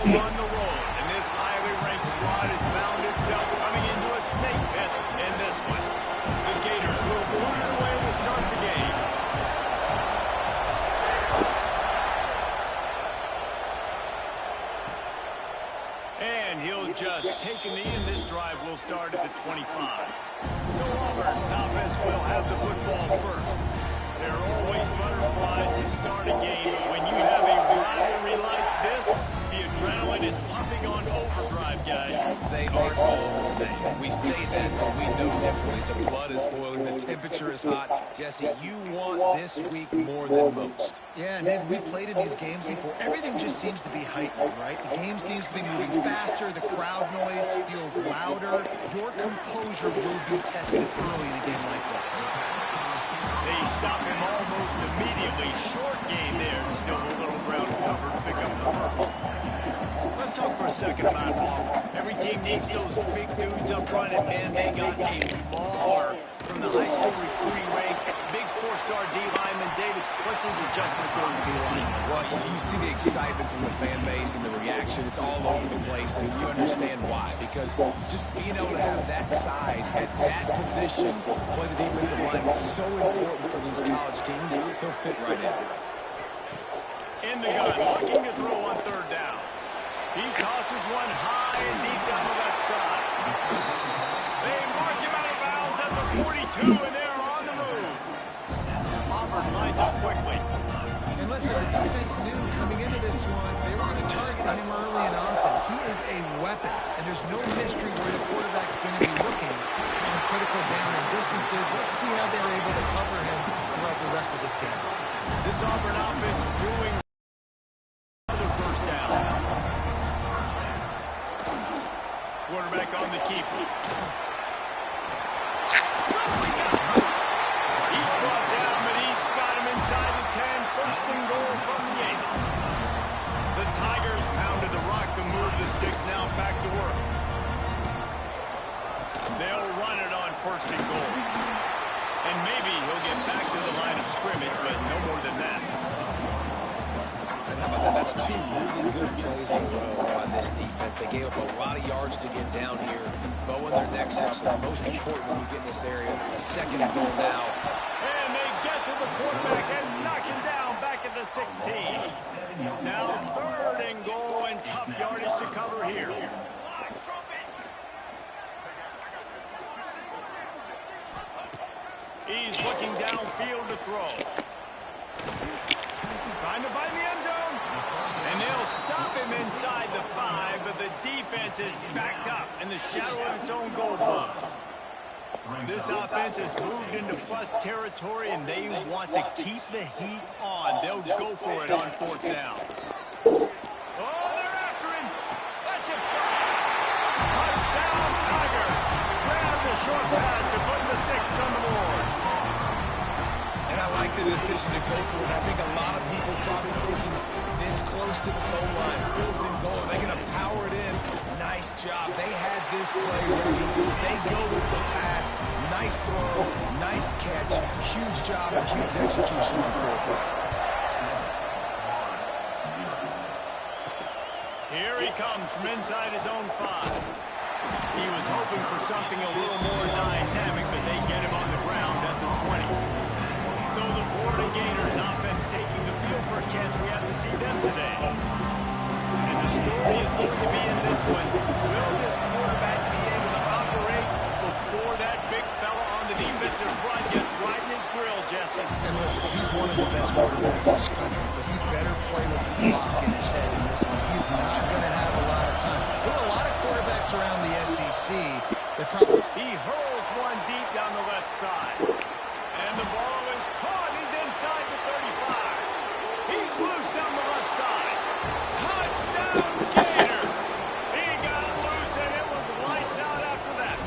go on the road, and this highly ranked squad has found itself coming into a snake pit in this one. The Gators will boot it away to start the game. And he'll just take a knee, and this drive will start at the 25. So Auburn's offense will have the football first. There are always butterflies to start a game, but when you have a rivalry like this, the adrenaline is pumping on overdrive, guys. They aren't all the same. We say that, but we know differently. The blood is boiling. The temperature is hot. Jesse, you want this week more than most. Yeah, David, we played in these games before. Everything just seems to be heightened, right? The game seems to be moving faster. The crowd noise feels louder. Your composure will be tested early in a game like this. They stop him almost immediately. Short gain there. Still a little ground covered to pick up the first. Let's talk for a second about Auburn. Every team needs those big dudes up front, and man, they got a mauler from the high school recruiting ranks. Big four-star D-lineman. David, what's his adjustment going to be like? Well, you see the excitement from the fan base and the reaction. It's all over the place, and you understand why. Because just being able to have that size at that position, play the defensive line is so important for these college teams. He'll fit right in. In the gun, looking to throw on third down. He tosses one high and deep down the left side. They mark him out of bounds at the 42, and they're on the move. Auburn lines up quickly. And listen, the defense knew coming into this one, they were going to target him early and often. He is a weapon, and there's no mystery where the quarterback's going to be looking on critical down and distances. Let's see how they're able to cover him throughout the rest of this game. This Auburn offense doing another first down. Quarterback on the keeper. He's brought down, but he's got him inside the 10. First and goal from the 8. The Tigers pounded the rock to move the sticks. Now back to work. They'll run it on first and goal. And maybe he'll get back to the line of scrimmage, but no more than that. And how about that? That's two really good plays in a row by this defense. They gave up a lot of yards to get down here. Bowing their necks up is most important when you get in this area. Second and goal now. And they get to the quarterback and knock him down back at the 16. Now third and goal, and tough yardage to cover here. He's looking downfield to throw. Trying to find the end zone. And they'll stop him inside the 5, but the defense is backed up in the shadow of its own goal post. This offense has moved into plus territory, and they want to keep the heat on. They'll go for it on fourth down. Oh, they're after him. That's it. Touchdown, Tiger. Grabs a short pass to put the 6 on the board. And I like the decision to go for it. I think a lot of people probably thinking this close to the goal line, fourth and goal. They're going to power it in. Nice job. They had this play ready. They go with the pass. Nice throw. Nice catch. Huge job and huge execution on fourth down. Here he comes from inside his own 5. He was hoping for something a little more dynamic, but they get him on the ground at the 20. So the Florida Gators offense taking the field. First chance we have to see them today. And the story is going to be in this one. Will this quarterback be able to operate before that big fella on the defensive front gets right in his grill, Jesse? And listen, he's one of the best quarterbacks in this country, but he better play with the clock in his head in this one. He's not going to have a lot of time. There are a lot of quarterbacks around the SEC that probably... He hurls one deep down the left side. And the ball is caught. He's inside the 35. He's loose down the left side. Touchdown, Gator. He got loose, and it was lights out after that.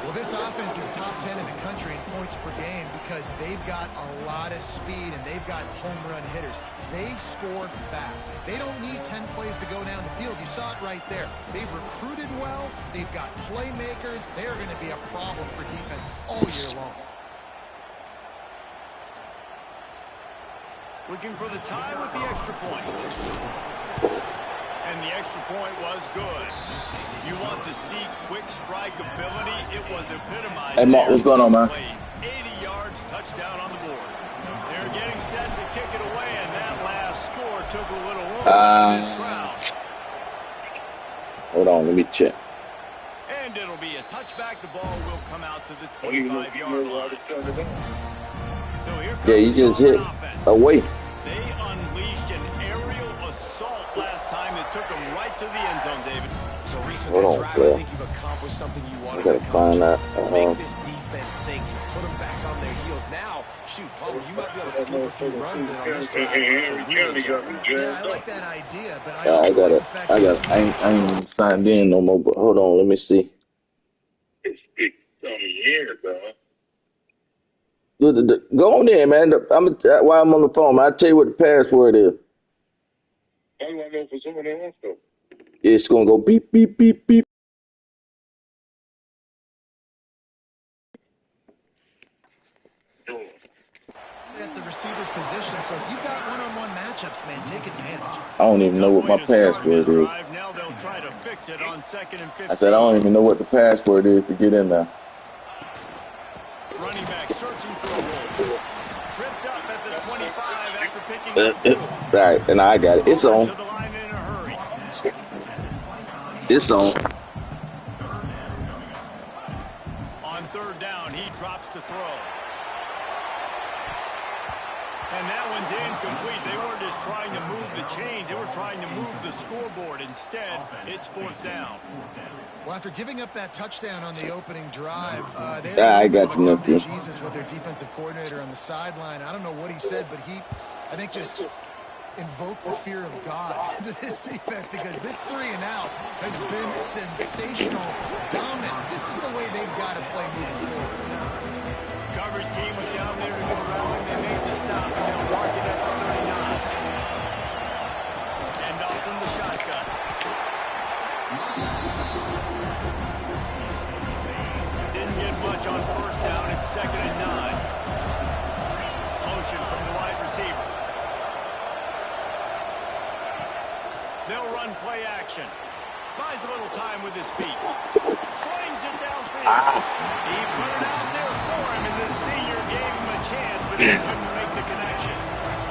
Well, this offense is top 10 in the country in points per game because they've got a lot of speed and they've got home run hitters. They score fast. They don't need 10 plays to go down the field. You saw it right there. They've recruited well. They've got playmakers. They are going to be a problem for defenses all year long. Looking for the tie with the extra point. And the extra point was good. You want to see quick strike ability? It was epitomized. Hey, Mark, what's going on, man? 80 yards, touchdown on the board. They're getting set to kick it away, and that last score took a little room in this crowd. Hold on, let me check. And it'll be a touchback. The ball will come out to the 25-yard line. So here comes you just hit away. They unleashed an aerial assault last time that took them right to the end zone, David. So, Reese, with that drive, I think you've accomplished something you wanted to find that. Make this defense think, put them back on their heels. Now, shoot, Palmer, you might be able to slip a few runs in on this drive. Yeah, I like that idea, but I ain't even signed in no more, but hold on, let me see. It's big here, bro. Go on there, man. While I'm on the phone, I'll tell you what the password is. How do I know for someone else, though? It's going to go beep, beep, beep, beep. at the receiver position, so if you've got one-on-one matchups, man, take advantage. I don't even know what my password is. Now they'll try to fix it on 2nd and 15. I said I don't even know what the password is to get in there. Running back searching for a hole. Tripped up at the 25 after picking up. Right, and I got it. It's on. To the line in a hurry. It's on. On 3rd down, he drops to throw. And that one's incomplete. They weren't just trying to move the chains. They were trying to move the scoreboard. Instead, it's 4th down. Well, after giving up that touchdown on the opening drive, they I got you, nephew. Jesus with their defensive coordinator on the sideline. I don't know what he said, but he, I think, just invoked the fear of God into this defense, because this 3 and out has been sensational, dominant. This is the way they've got to play moving forward. Coverage team was down there to go around. They made the stop, and they'll mark it at the 39. And off from the shotgun. Didn't get much on 1st down. It's 2nd and 9. Motion from the wide receiver. They'll run play action. Buys a little time with his feet. Slings it downfield. He put it out there for him, and the senior gave him a chance, but he couldn't make the connection.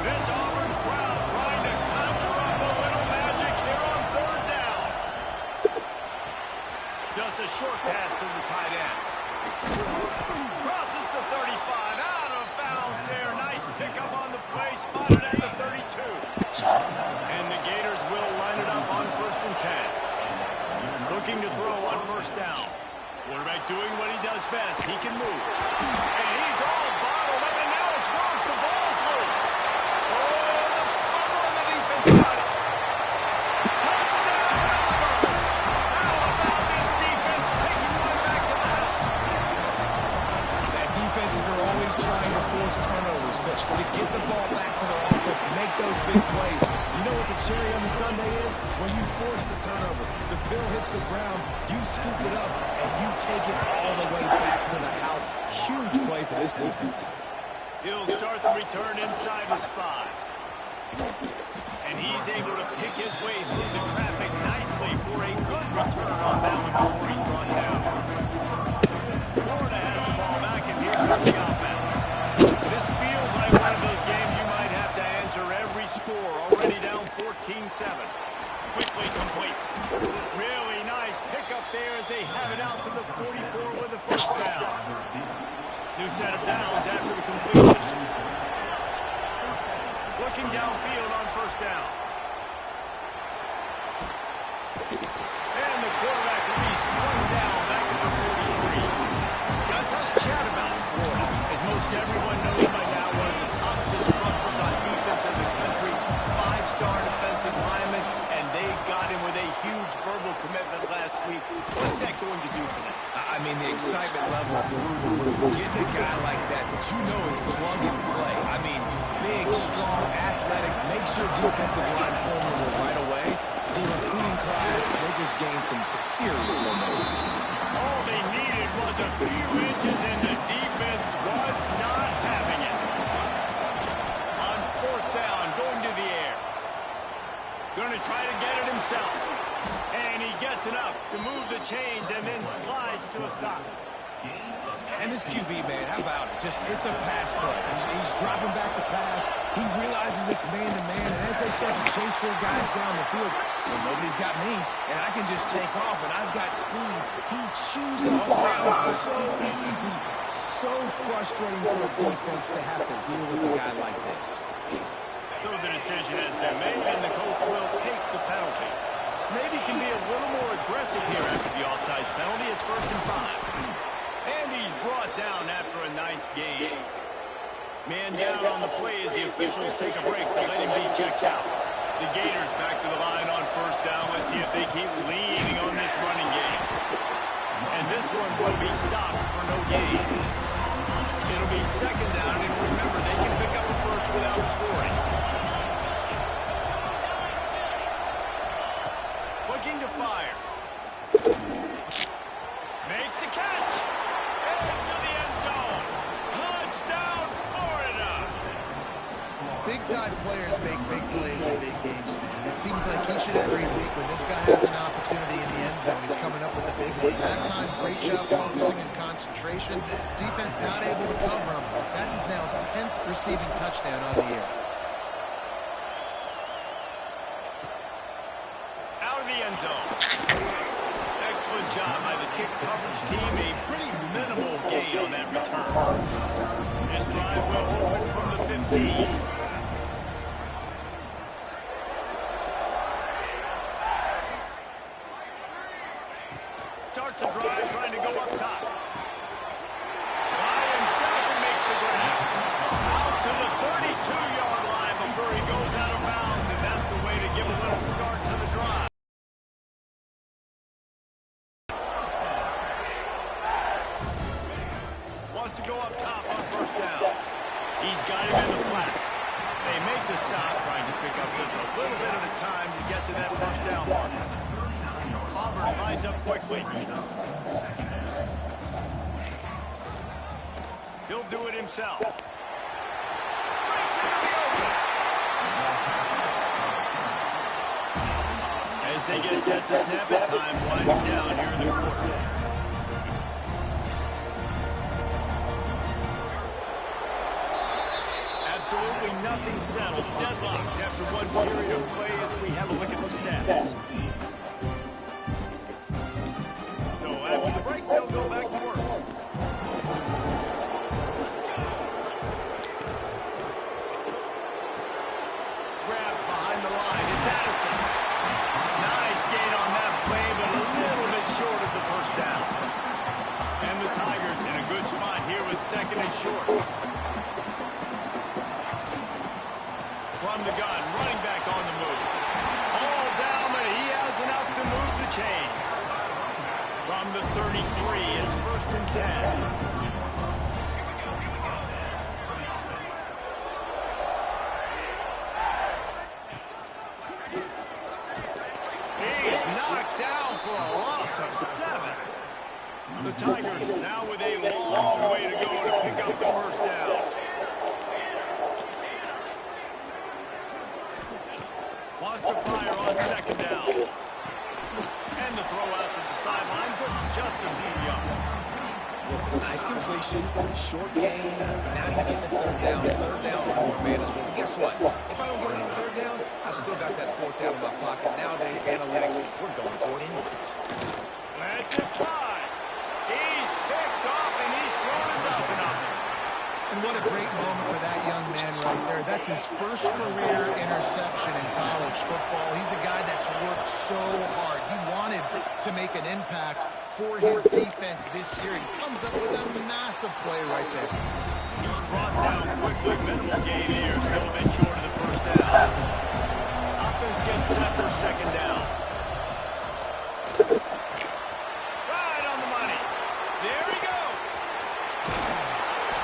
This Auburn crowd trying to conjure up a little magic here on 3rd down. Just a short pass to the tight end. Crosses the 35, out of bounds there. Nice pickup on the play, spotted at the 32. And the Gators will line it up on 1st and 10. Looking to throw on 1st down. Quarterback doing what he does best. He can move. And he's all bottled up, and now it's worse. The ball's loose. Oh, the fumble, and the defense got it. Touchdown, Auburn. How about this defense taking one back to the house? That defenses are always trying to force turnovers to get the ball back to their offense, make those big plays. You know what the cherry on the sundae is? When you force the turnover, the pill hits the ground, you scoop it up, and you take it all the way back to the house. Huge play for this defense. He'll start the return inside his 5. And he's able to pick his way through the traffic nicely for a good return on that one before he's brought down. Florida has the ball back, and here comes the offense. This feels like one of those games you might have to answer every score. Already down 14-7. Quickly complete. Really nice pickup there as they have it out to the 44 with the 1st down. New set of downs after the completion. Looking downfield on 1st down. And the quarterback will be slung down back at the 43. Guys, let's chat about Florida. As most everyone knows by now, one of the top disruptors on defense in the country. 5-star defensive lineman, and they got him with a huge verbal commitment last week. What's that going to do for them? I mean, the excitement level through the roof. Getting a guy like that you know is plug and play. I mean, big, strong, athletic, makes your defensive line formidable right away. The recruiting class, they just gained some serious momentum. All they needed was a few inches, and the defense was not having it. On 4th down, going to the air. Going to try to get it himself. And he gets enough to move the chains and then slides to a stop. And this QB, man, how about it? It's a pass play. He's dropping back to pass. He realizes it's man-to-man, and as they start to chase their guys down the field, so nobody's got me, and I can just take off, and I've got speed. He chews it all down so easy, so frustrating for a defense to have to deal with a guy like this. So the decision has been made, and the coach will take the penalty. Maybe can be a little more aggressive here after the offsides penalty. It's 1st and 5. And he's brought down after a nice game. Man down on the play as the officials take a break to let him be checked out. The Gators back to the line on 1st down. Let's see if they keep leaning on this running game. And this one will be stopped for no gain. It'll be 2nd down, and remember, they can pick up a first without scoring. Looking to fire. Makes the catch. Into the end zone. Touchdown, Florida. Big-time players make big plays in big games, man. It seems like each and every week when this guy has an opportunity in the end zone, he's coming up with a big one. That time, great job focusing and concentration. Defense not able to cover him. That's his now 10th receiving touchdown on the year. Out of the end zone. Excellent job by the kick coverage team. A pretty minimal gain on that return. This drive will open from the 15. Starts a drive trying to go up top. By himself, he makes the grab. Out to the 32-yard line before he goes out of bounds, and that's the way to give a little start to the drive. Wants to go up top on 1st down. He's got him in the flat. They make the stop, trying to pick up just a little bit at a time to get to that 1st down mark. Auburn lines up quickly. He'll do it himself. Breaks into the open. As they get set to snap it, time winding down here in the quarter. Absolutely nothing settled. Deadlocked after one period of play as we have a look at the stats. So after the break, they'll go back to work. Grab behind the line. It's Addison. Nice gain on that play, but a little bit short of the 1st down. And the Tigers in a good spot here with 2nd and short. From the gun, running back on the move. All down, but he has enough to move the chains. From the 33, it's 1st and 10. He's knocked down for a loss of 7. The Tigers now with a long way to go to pick up the 1st down. Wants to fire on 2nd down. And the throw out to the sideline for just a few yards. Listen, nice completion, short game. Now you get to 3rd down. 3rd down's more manageable. But guess what? If I don't get it on 3rd down, I still got that 4th down in my pocket. Nowadays, analytics, we're going for it anyways. Let's apply. He's picked off and he's thrown a dozen of them. And what a great moment for that young man right there. That's his first career interception in college football. He's a guy that's worked so hard. He wanted to make an impact for his defense this year. He comes up with a massive play right there. He's brought down quickly. Minimal gain here. Still a bit short of the 1st down. Offense gets set for 2nd down. Right on the money. There he goes.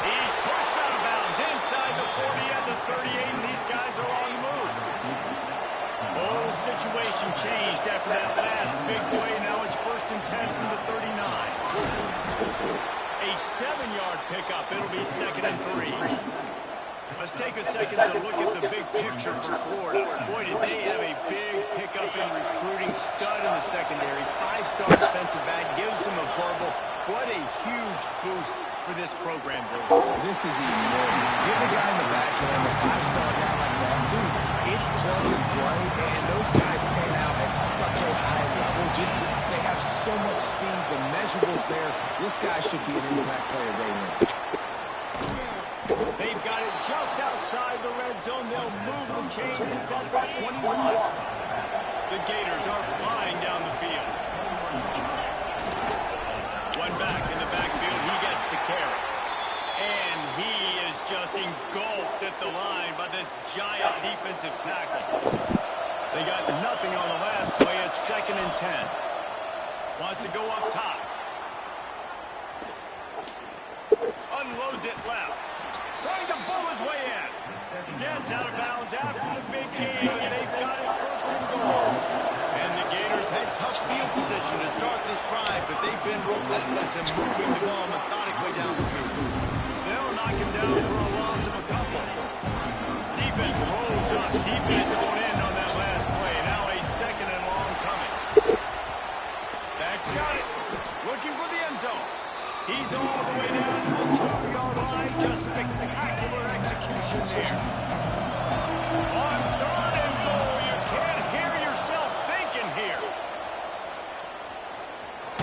He's pushed out of bounds inside the 40 and the 38, and these guys are on the move. Whole situation changed after that last big play. Now it's 1st and 10 from the 39. A 7-yard pickup. It'll be 2nd and 3. Let's take a second to look at the big picture for Florida. Boy, did they have a big pickup in recruiting. Stud in the secondary. 5-star defensive back. Gives them a verbal. What a huge boost for this program, Bill. This is enormous. Give the guy in the back end a 5-star guy like that. Dude, it's plug and play, and those guys pan out at such a high level. Just, they have so much speed. The measurables there. This guy should be an impact player day one. They've got it just outside the red zone. They'll move the chains. It's at the 21. The Gators are flying down the field. One back in the backfield. He gets the carry. And he is just engulfed at the line by this giant defensive tackle. They got nothing on the last play. It's 2nd and 10. Wants to go up top. Unloads it left. Trying to bull his way in. Gets out of bounds after the big game, but they've got it 1st and goal. And the Gators had tough field position to start this drive, but they've been relentless in moving the ball methodically down the field. They'll knock him down for a loss of a couple. Defense rolls up deep in its own end on that last play. Now a 2nd and long coming. Back's got it. Looking for the end zone. He's all the way down to the 2-yard line. Just spectacular execution there. On 3rd and goal, you can't hear yourself thinking here.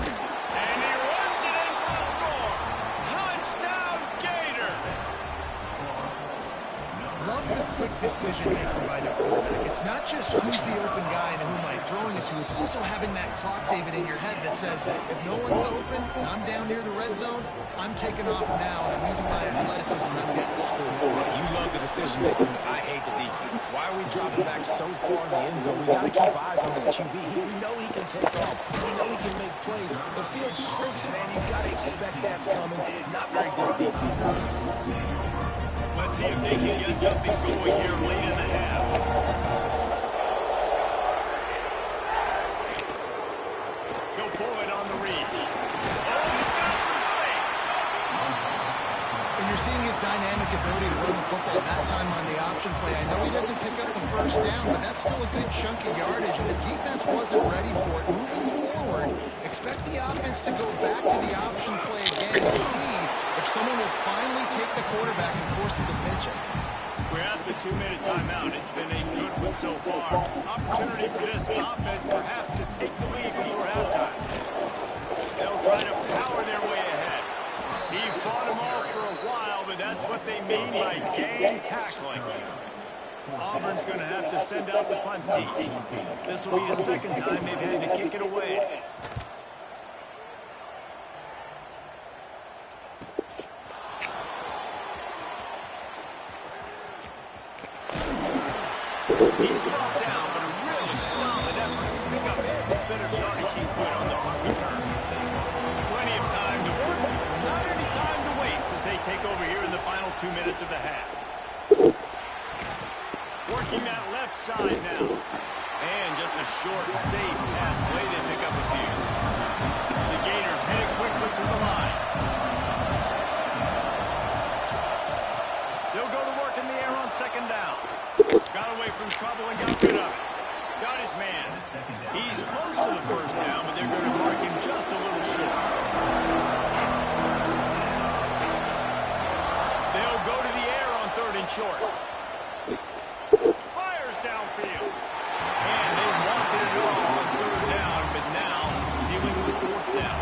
And he runs it in for the score. Touchdown, Gators. Love the quick decision making by the quarterback. It's not just who's the open guy and who am I throwing it to. It's also having that clock, David, in your head that says, if no one's open and I'm down near the red zone, I'm taking off now and I'm using my athleticism and I'm getting a score. Yeah, you love the decision making. I hate the defense. Why are we dropping back so far in the end zone? We got to keep eyes on this QB. We know he can take off. We know he can make plays. The field shrinks, man. You got to expect that's coming. Not very good defense. Let's see if they can get something going here late in the half. He'll pull it on the read. Oh, he's got some space. And you're seeing his dynamic ability to run the football that time on the option play. I know he doesn't pick up the 1st down, but that's still a good chunk of yardage, and the defense wasn't ready for it. Moving forward, expect the offense to go back to the option play again and see if someone will finally take the quarterback and force him to pitch it. We're at the 2-minute timeout. It's been a good one so far. Opportunity for this offense perhaps to take the lead before halftime. They'll try to power their way ahead. He fought them off for a while, but that's what they mean by gang tackling. Auburn's going to have to send out the punt team. This will be the 2nd time they've had to kick it away. He's brought down, but a really solid effort to pick up every bit of yardage he could on the punt return. Plenty of time to work, not any time to waste as they take over here in the final 2 minutes of the half. Working that left side now. And just a short, safe pass play. They pick up a few. The Gators headed quickly to the line. They'll go to work in the air on 2nd down. Got away from trouble and got rid of it. Got his man. He's close to the 1st down, but they're going to mark him just a little short. They'll go to the air on 3rd and short. Fires downfield. And they wanted it all on 3rd down, but now dealing with 4th down.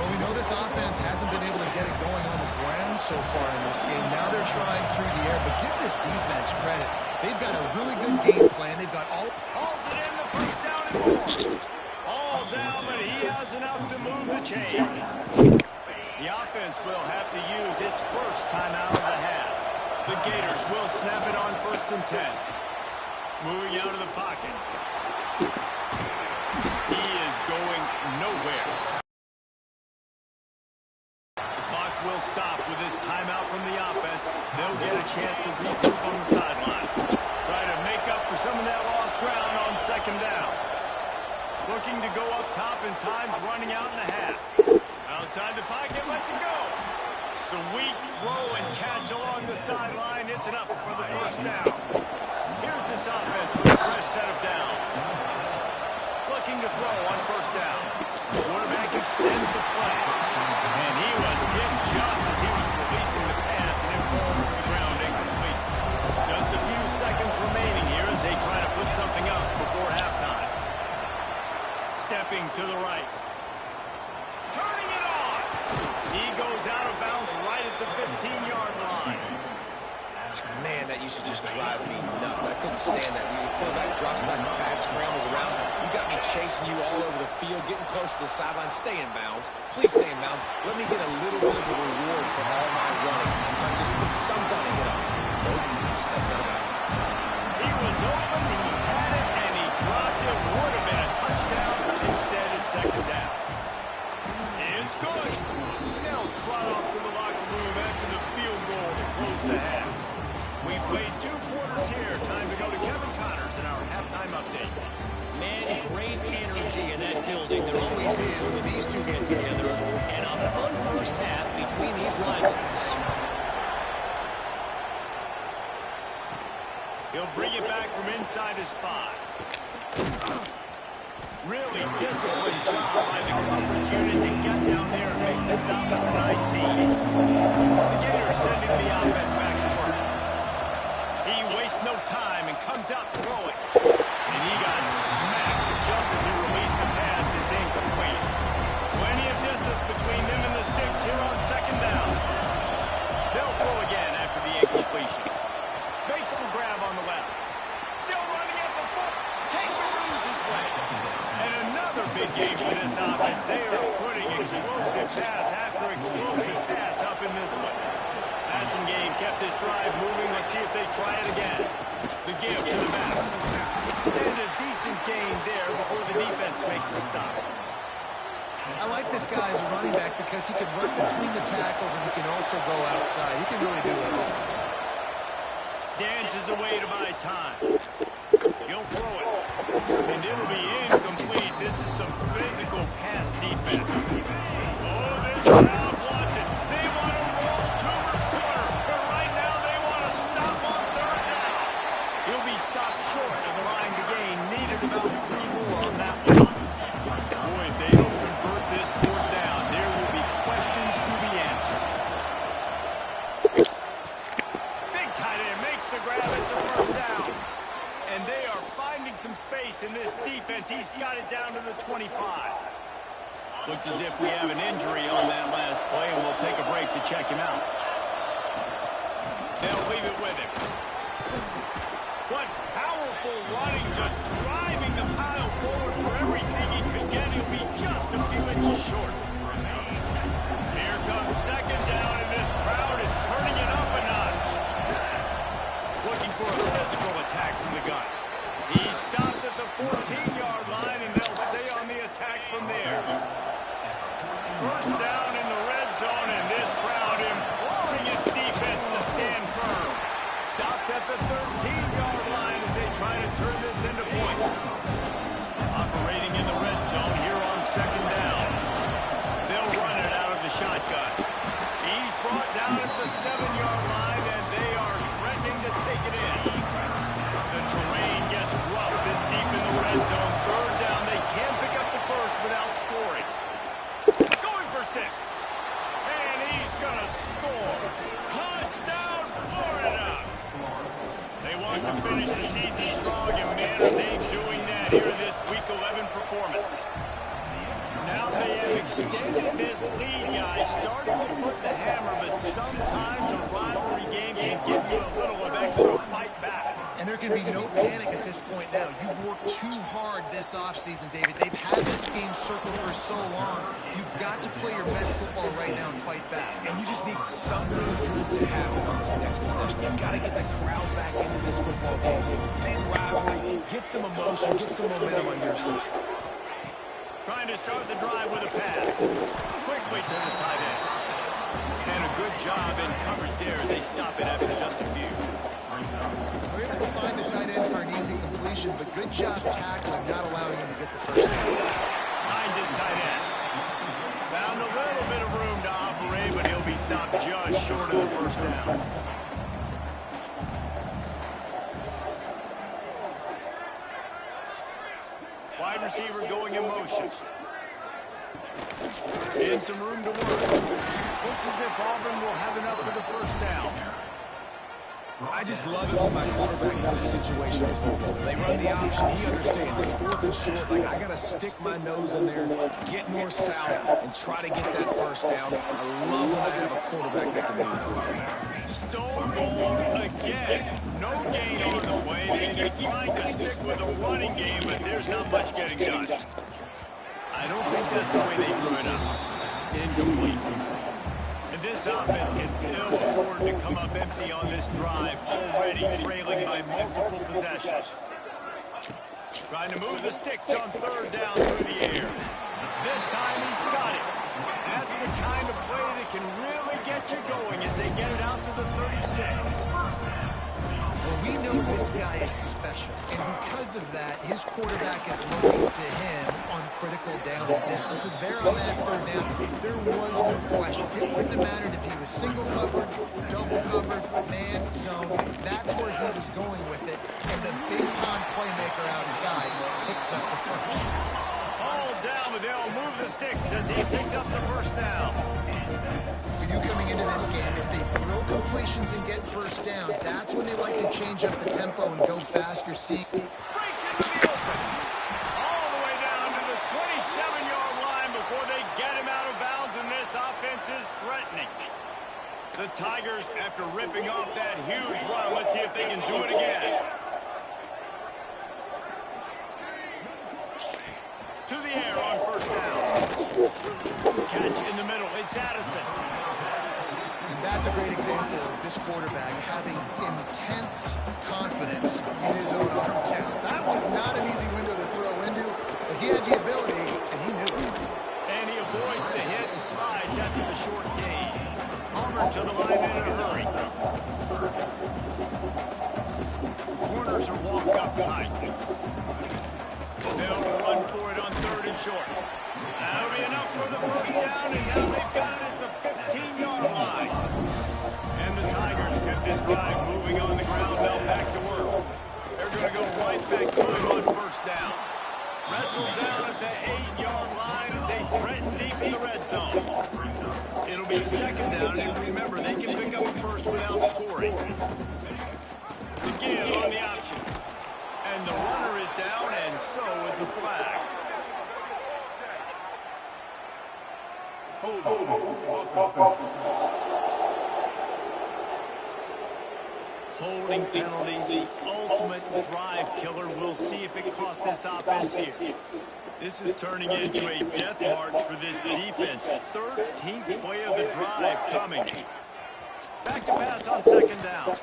Well, we know this offense hasn't been able to get it going on the ground so far in this game. Now they're trying through the air, but give this defense credit. They've got a really good game plan. They've got all... Hauls it in, the 1st down and more. All down, but he has enough to move the chains. The offense will have to use its 1st timeout of the half. The Gators will snap it on 1st and 10. Moving out of the pocket. He is going nowhere. The clock will stop with this timeout from the offense. They'll get a chance to regroup on the sideline. Try to make up for some of that lost ground on 2nd down. Looking to go up top, and time's running out in the half. Outside the pocket, lets it go. Sweet throw and catch along the sideline. It's enough for the first down. Here's this offense with a fresh set of downs. Looking to throw on first down. The quarterback extends the play. And he was hit just as he was releasing the pass, and it falls to the ground incomplete. Just a few seconds remaining here as they try to put something up before halftime. Stepping to the right. Turning it on. He goes out of bounds right at the 15-yard line. Man, that used to just drive me nuts. I couldn't stand that. When the quarterback drops back the pass, scrambles around, you got me chasing you all over the field, getting close to the sideline. Stay in bounds. Please stay in bounds. Let me get a little bit of a reward for all my running. So I just put some kind of hit on him. Nope. Steps out of bounds. He was open, he had it, and he dropped it. Would have been a touchdown. Instead, it's second down. It's good. Now trot off to the locker room after the field goal to close the half. We've played 2 quarters here. Time to go to Kevin Connors in our halftime update. Man, great energy in that building. There always is when these two get together. And a fun first half between these rivals. He'll bring it back from inside his 5. Really disciplined job by the coverage unit to get down there and make the stop at the 19. The Gators sending the offense back to work. He wastes no time and comes out throwing. And he got smacked just as he released the pass. It's incomplete. Plenty of distance between them and the sticks here on second down. They'll throw again after the incompletion. Makes the grab on the left. Still running at the foot. Kangaroos his way. And another big game for this offense. They are putting explosive pass after explosive pass up in this one. Passing game kept this drive moving. Let's see if they try it again. The give to the back. And a decent gain there before the defense makes the stop. I like this guy as a running back because he can run between the tackles and he can also go outside. He can really do it all. Dances away to buy time. He'll throw it. And it'll be incomplete. This is some physical pass defense. Oh, this crowd wants it. They want to roll Toomer's corner. But right now they want to stop on third down. He'll be stopped short of the line to gain. Needed about 3 more on that one. Boy, if they don't convert this fourth down, there will be questions to be answered. Big tight end makes the grab. It's a first down. And they are finding some space in this defense. He's got it down to the 25. Looks as if we have an injury on that last play, and we'll take a break to check him out. They'll leave it with him. What powerful running, just driving the pile forward for everything he could get. He'll be just a few inches short. Here comes second down, and this crowd is turning it up a notch. Looking for a physical attack from the gun. He stopped at the 14-yard line, and they'll stay on the attack from there. First down in the red zone, and this crowd imploring its defense to stand firm. Stopped at the 13-yard line as they try to turn this into points. Operating in the red zone here on second down. They'll run it out of the shotgun. He's brought down at the 7-yard line, and they are threatening to take it in. The terrain gets rough this deep in the red zone. Third down, they can't pick up the first without scoring. Going for 6. And he's going to score. Touchdown, Florida! They want to finish the season strong, and man, are they doing that here in this Week 11 performance. Now they have extended this lead, guys, starting to put the hammer, but sometimes a rivalry game can give you a little of extra fight back. And there can be no panic at this point now. You worked too hard this offseason, David. They've had this game circled for so long. You've got to play your best football right now and fight back. And you just need something good to happen on this next possession. You've got to get the crowd back into this football game. Big rivalry. Get some emotion. Get some momentum on your side. Trying to start the drive with a pass. Quickly to the tight end. And a good job in coverage there. They stop it after just a few. They're able to find the tight end for an easy completion, but good job tackling, not allowing him to get the first down. Finds his tight end. Found a little bit of room to operate, but he'll be stopped stop just short of the first down. Wide receiver going in motion. And some room to work. Looks as if Auburn will have enough for the first down. I just love it when my quarterback knows situational football. They run the option. He understands. It's 4th and short. Like, I got to stick my nose in there, get north-south, and try to get that first down. I love when I have a quarterback that can do that. Stonewall again. No gain on the play. They keep trying to stick with a running game, but there's not much getting done. I don't think that's the way they drew it up. Incomplete. And this offense can ill afford to come up empty on this drive, already trailing by multiple possessions. Trying to move the sticks on 3rd down through the air. This time he's got it. That's the kind of play that can really get you going as they get it out to the 36. Well, we know this guy is special, and because of that, his quarterback is looking to him on critical down distances. There on that 3rd down, there was no question. It wouldn't have mattered if he was single covered, double covered, man, zone. That's where he was going with it, and the big-time playmaker outside picks up the first. All down, but they'll move the sticks as he picks up the first down. We knew coming into this game, if they throw completions and get first downs, that's when they like to change up the tempo and go faster. See, Breaks into the open. All the way down to the 27-yard line before they get him out of bounds, and this offense is threatening. The Tigers, after ripping off that huge run, let's see if they can do it again. To the air on first down. Catch in the middle. It's Addison. and that's a great example of this quarterback having intense confidence in his own arm talent. That was not an easy window to throw into, but he had the ability, and he knew it. And he avoids the hit and slides after the short gain. Auburn to the line in a hurry. Corners are walked up tight. They'll run for it on 3rd and short. That'll be enough for the first down, and now they've got it at the 15-yard line. And the Tigers kept this drive moving on the ground. Now back to work. They're going to go right back to it on first down. Wrestled down at the 8-yard line as they threaten deep in the red zone. It'll be 2nd down, and remember, they can pick up a first without scoring. The give on the option. And the runner is down, and so is the flag. Holding penalties, the ultimate drive killer. We'll see if it costs this offense here. This is turning into a death march for this defense. 13th play of the drive coming. Back to pass on 2nd down.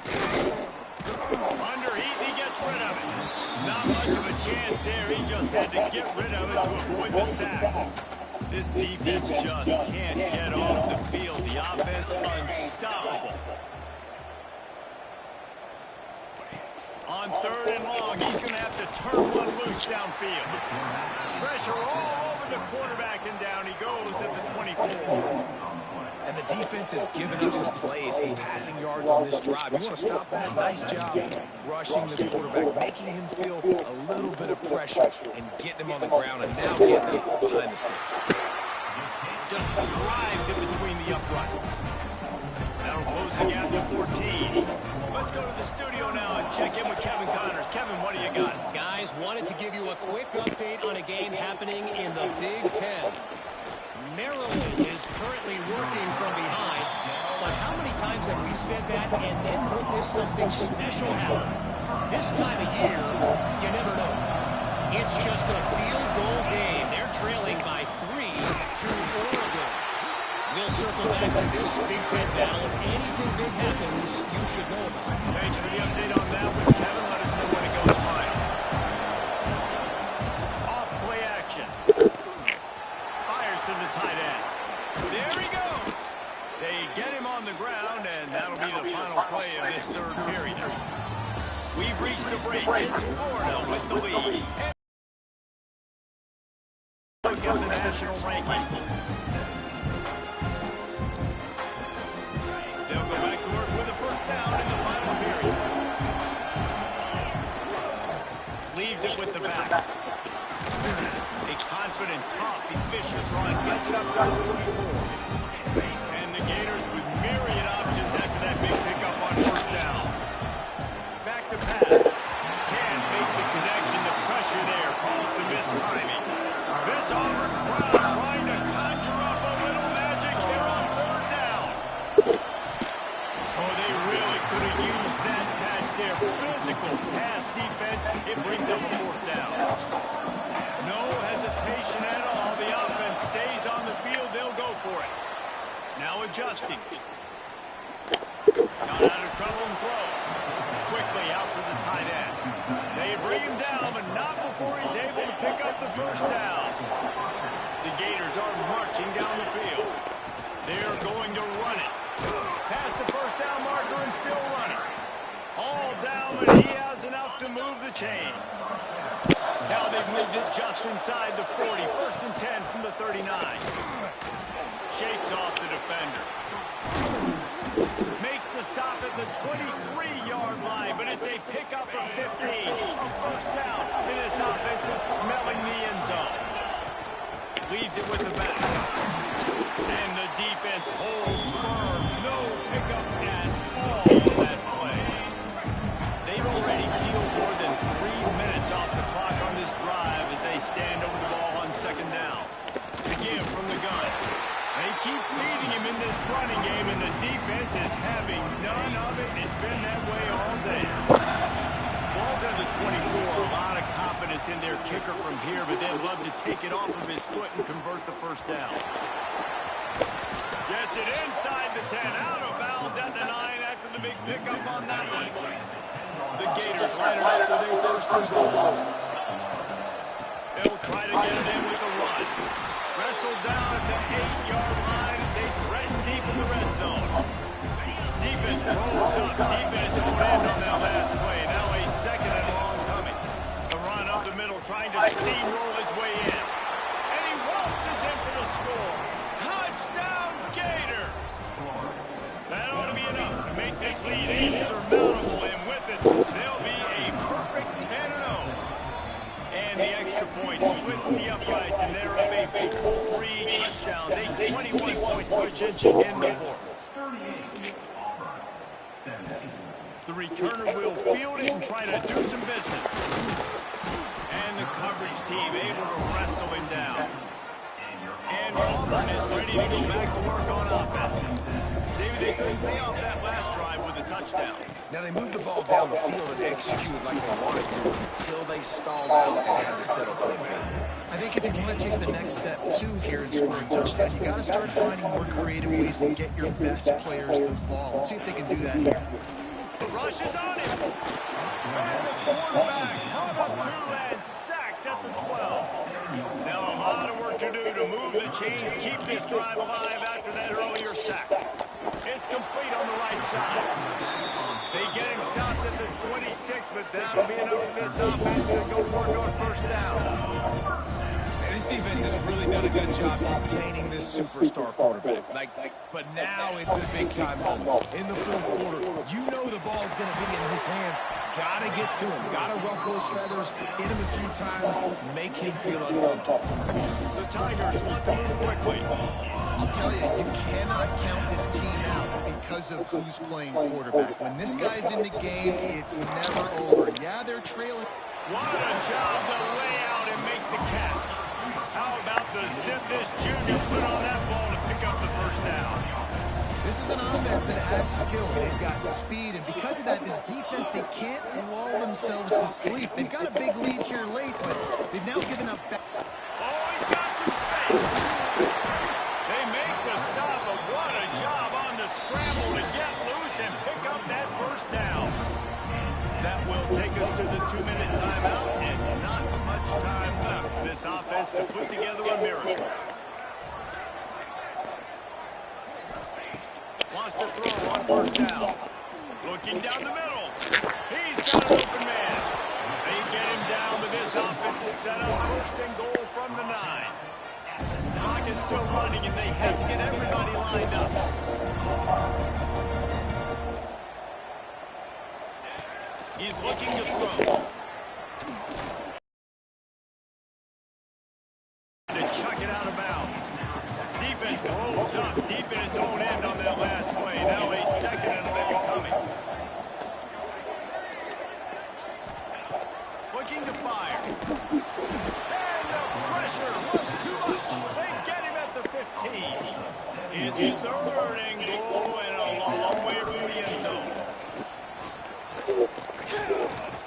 Under heat, he gets rid of it. Not much of a chance there. He just had to get rid of it to avoid the sack. This defense just can't get off the field. The offense unstoppable. On 3rd and long, he's going to have to turn one loose downfield. Pressure all over the quarterback, and down he goes at the 24. And the defense has given up some plays, some passing yards on this drive. You want to stop that? Nice job rushing the quarterback, making him feel a little bit of pressure and getting him on the ground, and now getting him behind the sticks. Just drives it between the uprights. That'll close the gap to 14. Let's go to the studio now and check in with Kevin Connors. Kevin, what do you got? Guys, wanted to give you a quick update on a game happening in the Big Ten. Maryland is currently working from behind, but how many times have we said that and then witnessed something special happen? This time of year, you never know. It's just a field goal game. They're trailing by 3 to Oregon. We'll circle back to this Big Ten battle. If anything big happens, you should know about it. Thanks for the update on that one, Kevin. Let us know when it goes final. Off play action. Fires to the tight end. There he goes. They get him on the ground, and that'll be the final play of this 3rd period. We've reached the break. It's Florida with the lead. Look at the national rankings. leaves it with the back. A confident, tough, efficient run gets it up to the 44. And the Gators with myriad options after that big pickup on first down. Back to pass. Can't make the connection. The pressure there calls the missed timing. This Auburn crowd trying to conjure up a little magic here on third down. Oh, they really could have used that pass there. Physical pass defense. It brings up a fourth down. No hesitation at all. The offense stays on the field. They'll go for it. Now adjusting. Got out of trouble and throws. Quickly out to the tight end. They bring him down, but not before he's able to pick up the first down. The Gators are marching down the field. They're going to run it. Past the first down marker and still running. All down, but he has enough to move the chains. Now they've moved it just inside the 40. First and 10 from the 39. Shakes off the defender. Makes the stop at the 23-yard line, but it's a pickup of 15. A first down, and this offense is smelling the end zone. Leaves it with the back. And the defense holds firm. No pickup at all on that play. They've already peeled more than 3 minutes off the clock on this drive as they stand over the ball on second down. To give from the gun. They keep feeding him in this running game, and the defense is having none of it. It's been that way all day. Ball's at the 24. A lot of confidence in their kicker from here, but they'd love to take it off of his foot and convert the first down. Gets it inside the 10, out of bounds at the 9 after the big pickup on that one. The Gators line it up with a first and goal. They'll try to get it in with the run. Wrestled down at the 8-yard line as they threaten deep in the red zone. Defense rolls up deep in its own end on that last play. Now a second and long coming. The run up the middle trying to steamroll his way in. And he waltzes in for the score. Touchdown Gators! That ought to be enough to make this lead insurmountable, and with it, they'll be a perfect 10-0. And the extra point splits the uprights, and they're up a full 3 touchdowns, a 21-point cushion in the fourth. The returner will field it and try to do some business. And the coverage team able to wrestle him down. And Auburn is ready to go back to work on offense. David, they couldn't pay off that last drive with a touchdown. Now they moved the ball down the field and executed like they wanted to until they stalled out and had to settle for a field. I think if you want to take the next step, too, here and score a touchdown, you got to start finding more creative ways to get your best players the ball. Let's see if they can do that here. The rush is on him. And the quarterback caught up to and sacked at the 12. Now a lot of work to do to move the chains, keep this drive alive after that earlier sack. It's complete on the right side. They get him stopped at the 26, but that'll be enough for this offense to go work on first down. And this defense has really done a good job containing this superstar quarterback. But now it's the big-time moment. In the fourth quarter, you know the ball's going to be in his hands. Got to get to him. Got to ruffle his feathers, hit him a few times, make him feel uncomfortable. The Tigers want to move quickly. I'll tell you, you cannot count this team out because of who's playing quarterback. When this guy's in the game, it's never over. Yeah, they're trailing. What a job to lay out and make the catch. How about the zip this junior put on that ball to pick up the first down? This is an offense that has skill. They've got speed, and because of that, this defense, they can't lull themselves to sleep. They've got a big lead here late, but they've now given up back. Oh, he's got some space. They make the stop, but what a job on the scramble to get loose and pick up that first down. That will take us to the 2-minute timeout, and not much time left for this offense to put together a miracle. Wants to throw on first down. Looking down the middle. He's got an open man. They get him down, but this offense is set up first and goal from the 9. Clock is still running, and they have to get everybody lined up. He's looking to throw. goes up deep in its own end on that last play. Now a second and long coming. Looking to fire. And the pressure was too much. They get him at the 15. It's third and goal and a long way from the end zone.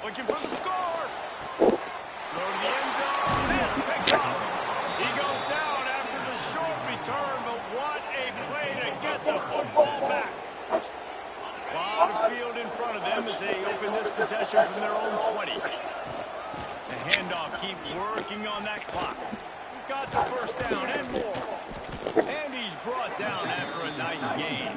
Looking for the score. Go to the end zone. It's picked off. He goes down after the short return, but what a play to get the football back. A lot of field in front of them as they open this possession from their own 20. The handoff, keep working on that clock. Got the first down and more. And he's brought down after a nice gain.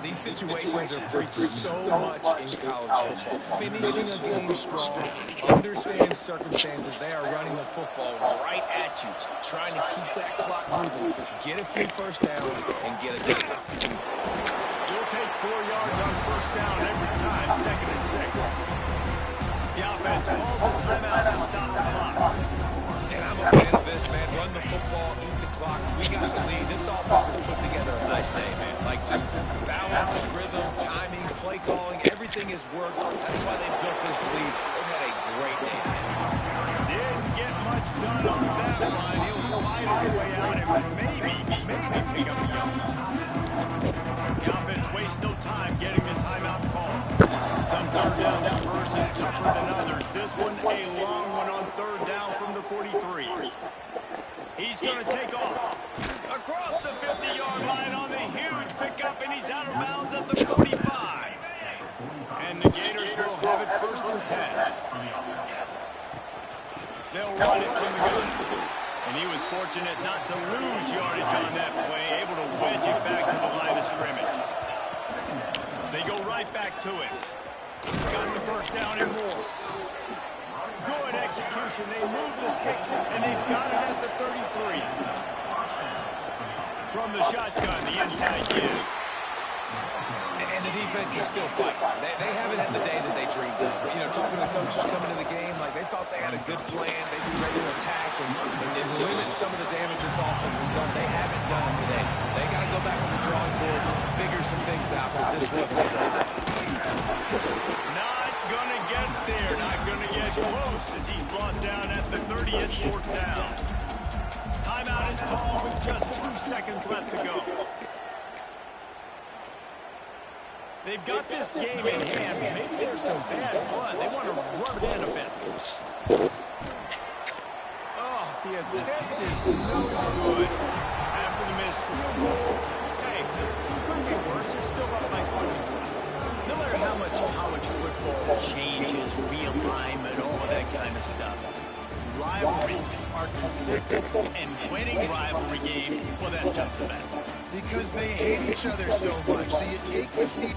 These situations are preached so much in college football. Finishing a game strong, understanding circumstances. They are running the football right at you, trying to keep that clock moving, get a few first downs, and get a game. We'll take 4 yards on first down every time, 2nd and 6. The offense calls a timeout to stop the clock. And I'm a fan of this, man. Run the football, eat the clock. We got the lead. This offense has put together a nice day, man. Like just balance, rhythm, timing, play calling, everything has worked. That's why they built this lead. They've had a great day, man. Didn't get much done on that run. He'll fight his way out and maybe pick up a yard. The offense wastes no time getting the timeout call. Some third down conversions tougher than others. This one a long one on third down from the 43. He's going to take off. Across the 50-yard line on the huge pickup, and he's out of bounds at the 45. And the Gators will have it 1st and 10. They'll run it from the gun. And he was fortunate not to lose yardage on that play, able to wedge it back to the line of scrimmage. They go right back to it. Got the first down and more. Good execution. They move the sticks, and they've got it at the 33. From the shotgun, the inside give. And the defense is still fighting. They haven't had the day that they dreamed of. But, you know, talking to the coaches coming to the game, like they thought they had a good plan. They'd be ready to attack and limit some of the damage this offense has done. They haven't done it today. They got to go back to the drawing board, figure some things out, because this wasn't a good night. Not going to get there. Not going to get close as he's brought down at the 30. It's 4th down. Timeout is called with just 2 seconds left to go. They've got this game in hand. Maybe there's some bad blood. They want to rub it in a bit. Oh, the attempt is no good. After the missed field goal, hey, could be worse. They're still up by 20. No matter how much college football changes, realignment, all of that kind of stuff, rivalries are consistent, and winning rivalry games, well, that's just the best. Because they hate each other so much. So you take defeat.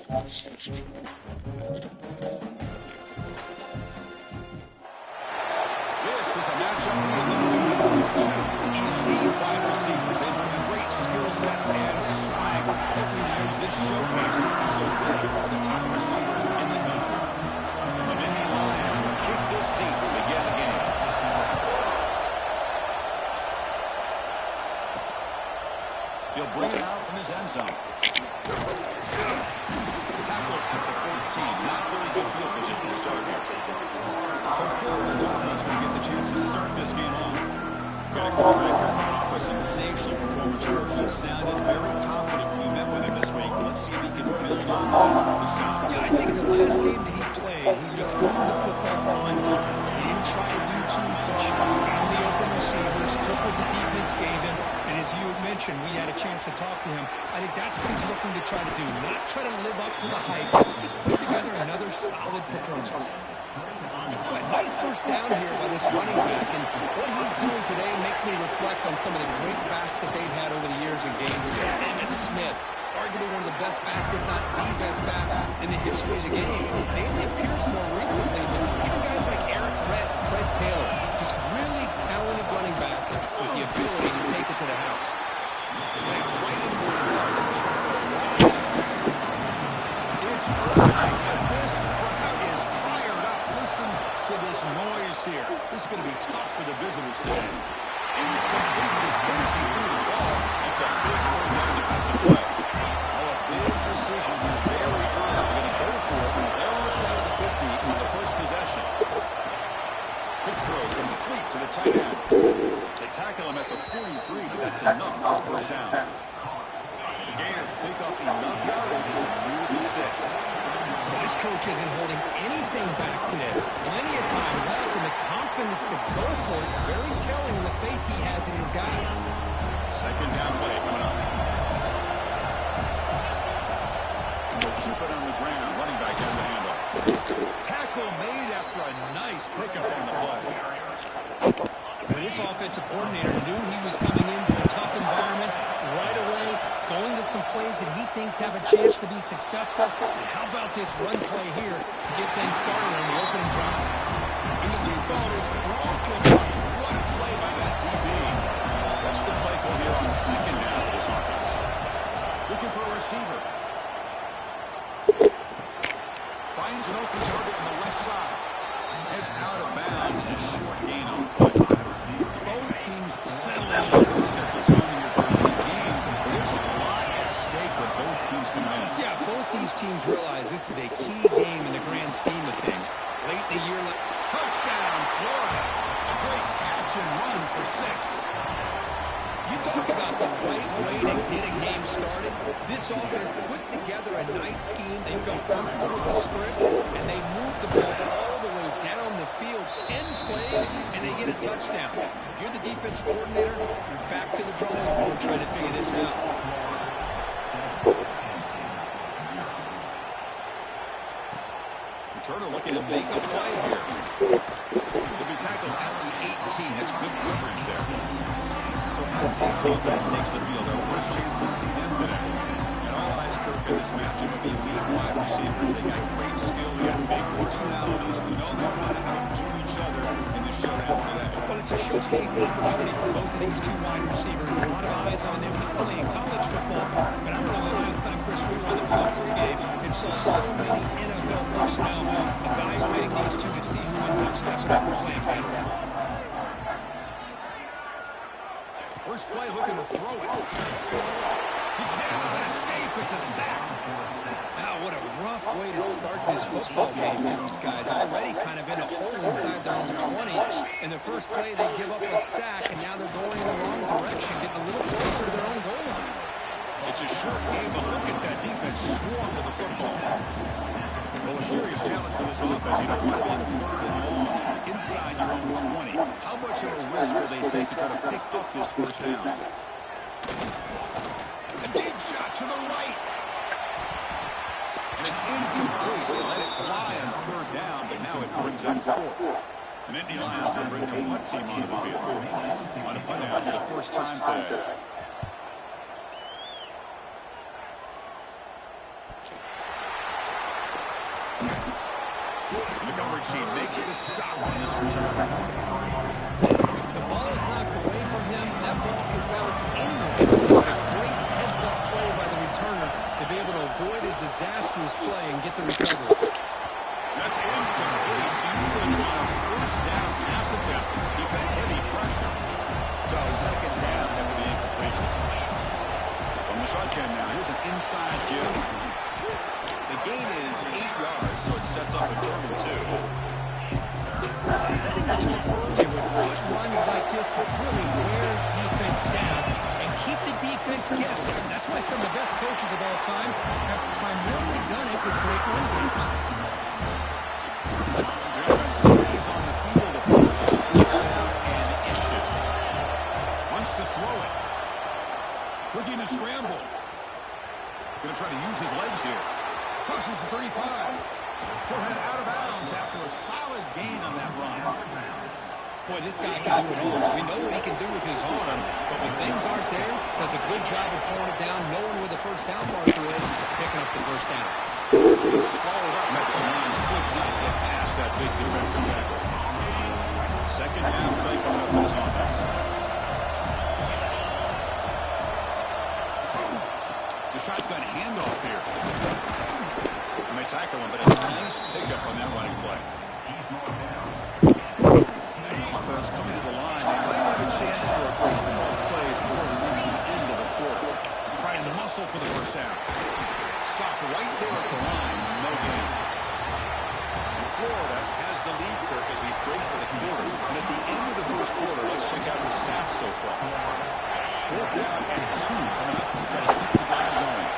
This is a matchup in the league for two elite wide receivers. They bring a great skill set and swagger. Hoping to use this showcase to show they are the top receiver in the country. And the Nittany Lions will kick this deep to begin the game. He'll bring it out from his end zone. Tackle at the 14. Not very good field position to start here. So Florida's offense going to get the chance to start this game off. Got a quarterback here coming off a sensational performance where he sounded very confident when we met with him this week. Let's see if he can build on that this time. Yeah, I think the last game that he played, he was throwing the football on time. He didn't try to do too much. Found the open receivers, took what the defense gave him, and as you mentioned, we had a chance to talk to him. I think that's what he's looking to try to do. Not try to live up to the hype, just put together another solid performance. But nice first down here by this running back, and what he's doing today makes me reflect on some of the great backs that they've had over the years in games. Emmitt Smith, arguably one of the best backs, if not the best back in the history of the game. Daily Pierce more recently, but even guys like Eric Redd, Fred Taylor, just really talented running backs with the ability to take it to the house. Saints right in the wall. It's early, but this crowd is fired up. Listen to this noise here. This is going to be tough for the visitors today. And completed as good as he threw the ball. It's a big third down defensive play. Oh, a big decision here very early. They're going to go for it. They're on the side of the 50 in the first possession. Quick throw complete to the tight end. They tackle him at the 43, but that's enough for a first down. The Gators pick up enough yardage to move the sticks. This coach isn't holding anything back today. Plenty of time left, and the confidence to go for it is very telling in the faith he has in his guys. Second down play coming up. They'll keep it on the ground. Running back has the handoff. Tackle made after a nice pickup on the play. Well, this offensive coordinator knew he was coming into a tough environment right away, going to some plays that he thinks have a chance to be successful. And how about this run play here to get things started on the opening drive? And the deep ball is broken. What a play by that DB. What's the play call here on second down for this offense? Looking for a receiver. Finds an open target on the left side. It's out of bounds. It's a short gain on the play. Both teams settling in to set the tone here for the game. There's a lot at stake for both teams coming in. Yeah, both these teams realize this is a key game in the grand scheme of things. Late in the year. Touchdown, Florida. A great catch and run for 6. You talk about the right way to get a game started. This offense put together a nice scheme. They felt comfortable with the script, and they moved the ball all the way down the field. 10 plays, and they get a touchdown. If you're the defensive coordinator, you're back to the drawing board trying to figure this out. Turner looking to make a play here. He'll be tackled at the 18. That's good coverage there. So Penn State's offense takes the field. Our first chance to see them today. And all eyes, Kirk, in this matchup of elite wide receivers. They got great skill. They got big personalities. We know they want to outdo each other in the showdown today. Well, it's a showcase and opportunity for both of these two wide receivers. A lot of eyes on them, not only in college football, but I remember the last time, Chris, we were on the field pregame and saw so many NFL personnel evaluating these two to see who ends up stepping up and playing better. First play looking to throw it. He can't let it escape. It's a sack. Wow, what a rough way to start this football game for these guys. Already kind of in a hole inside their own 20. And the first play, they give up a sack, and now they're going in the wrong direction, getting a little closer to their own goal line. It's a short game, but look at that defense swarm with the football. Well, a serious challenge for this offense. You don't want to be in 3rd and long inside your own 20. How much of a risk will they take to try to pick up this first down? A deep shot to the right. And it's incomplete. They let it fly on 3rd down, but now it brings up 4th. The Nittany Lions will bring their punt team onto the field. On a punt out for the first time today. She makes the stop on this return. The ball is knocked away from him. That ball can bounce anywhere. A great heads-up play by the returner to be able to avoid a disastrous play and get the recovery. That's incomplete. Even on a first down pass attempt, he got heavy pressure. So second down after the incompletion. From the shotgun now, here's an inside give. The gain is 8 yards, so it sets up a third and 2. Setting the tone early with good runs like this can really wear defense down and keep the defense guessing. That's why some of the best coaches of all time have primarily done it with great run games. The offense stays on the field, approaches 4 down and inches. Wants to throw it. Looking to scramble. Going to try to use his legs here. Crosses the 35. He'll head out of bounds after a solid gain on that run. Boy, this guy can do it all. We know what he can do with his arm, but when things aren't there, does a good job of pulling it down, knowing where the first down marker is, picking up the first down. He's swallowed up at the line. Could not get past that big defensive tackle. Second down play coming up for this offense. The shotgun handoff here. And they tackle him, but a nice pickup on that running play. Offense coming to the line. They might have a chance for a couple more plays before we reach the end of the quarter. Trying to muscle for the first down. Stopped right there at the line. No gain. Florida has the lead, Kirk, as we break for the quarter. And at the end of the first quarter, let's check out the stats so far. 4th down and 2 coming up to try to keep the drive going.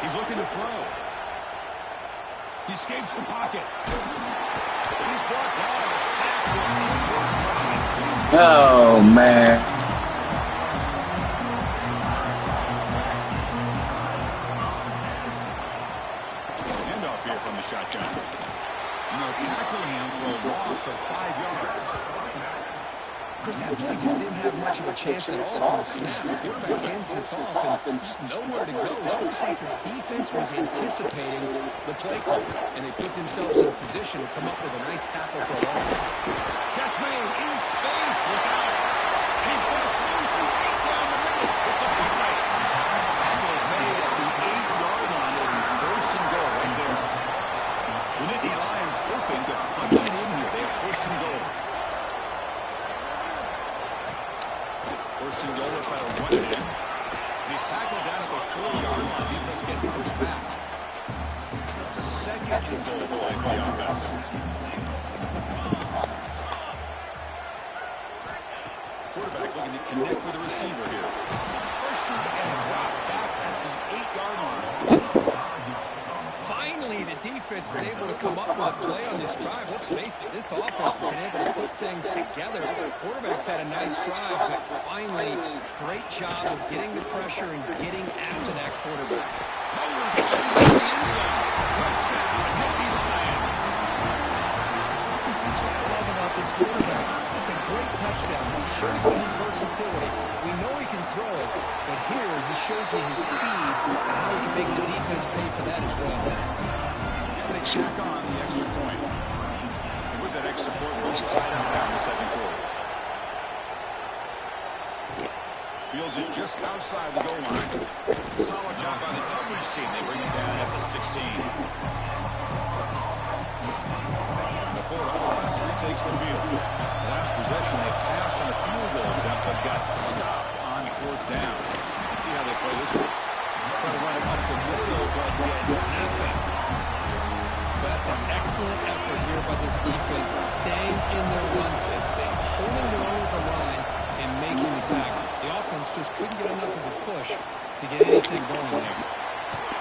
He's looking to throw. He escapes the pocket. He's brought down. A sack will end this drive. Oh, man. Handoff here from the shotgun. And they'll tackle him for a loss of 5 yards. Chris, that play just didn't have much of a chance at all from the snap. The quarterback hands this off and just nowhere to go. It's almost like the defense was anticipating the play call, and they put themselves in a position to come up with a nice tackle for a loss. Catch made in space. Look out. And he busts loose right down the middle. It's a foot race. Tackle is made at the 8-yard line. It'll be first and goal right there. The Nittany Lions hoping to punch it in here. They have first and goal. First and goal, they'll try to run it in. And he's tackled down at the 4-yard line. Defense getting pushed back. It's a second and goal play for the offense. Quarterback looking to connect with the receiver here. Pressured and dropped back at the 8-yard line. Finally, the defense is able to come up with a play on this drive. Let's face it, this offense has been able to put things together. Quarterback's had a nice drive, but finally, great job of getting the pressure and getting after that quarterback. Mowers in the end zone. Touchdown, Nittany Lions. That's what I love about this quarterback. It's a great touchdown. He shows you his versatility. We know he can throw it, but here he shows you his speed and how he can make the defense pay for that as well. And they tack on the extra point. And with that extra point, we're all tied up now in the second quarter. Fields it just outside the goal line. Solid job by the coverage team. They bring it down at the 16. The Florida offense retakes the field. The last possession, they passed on a field goal attempt, but got stopped on 4th down. Let's see how they play this one. Try to run it up the middle, but get nothing. That's an excellent effort here by this defense, staying in their run fix, staying holding their own at the line and making the tackle. The offense just couldn't get enough of a push to get anything going there.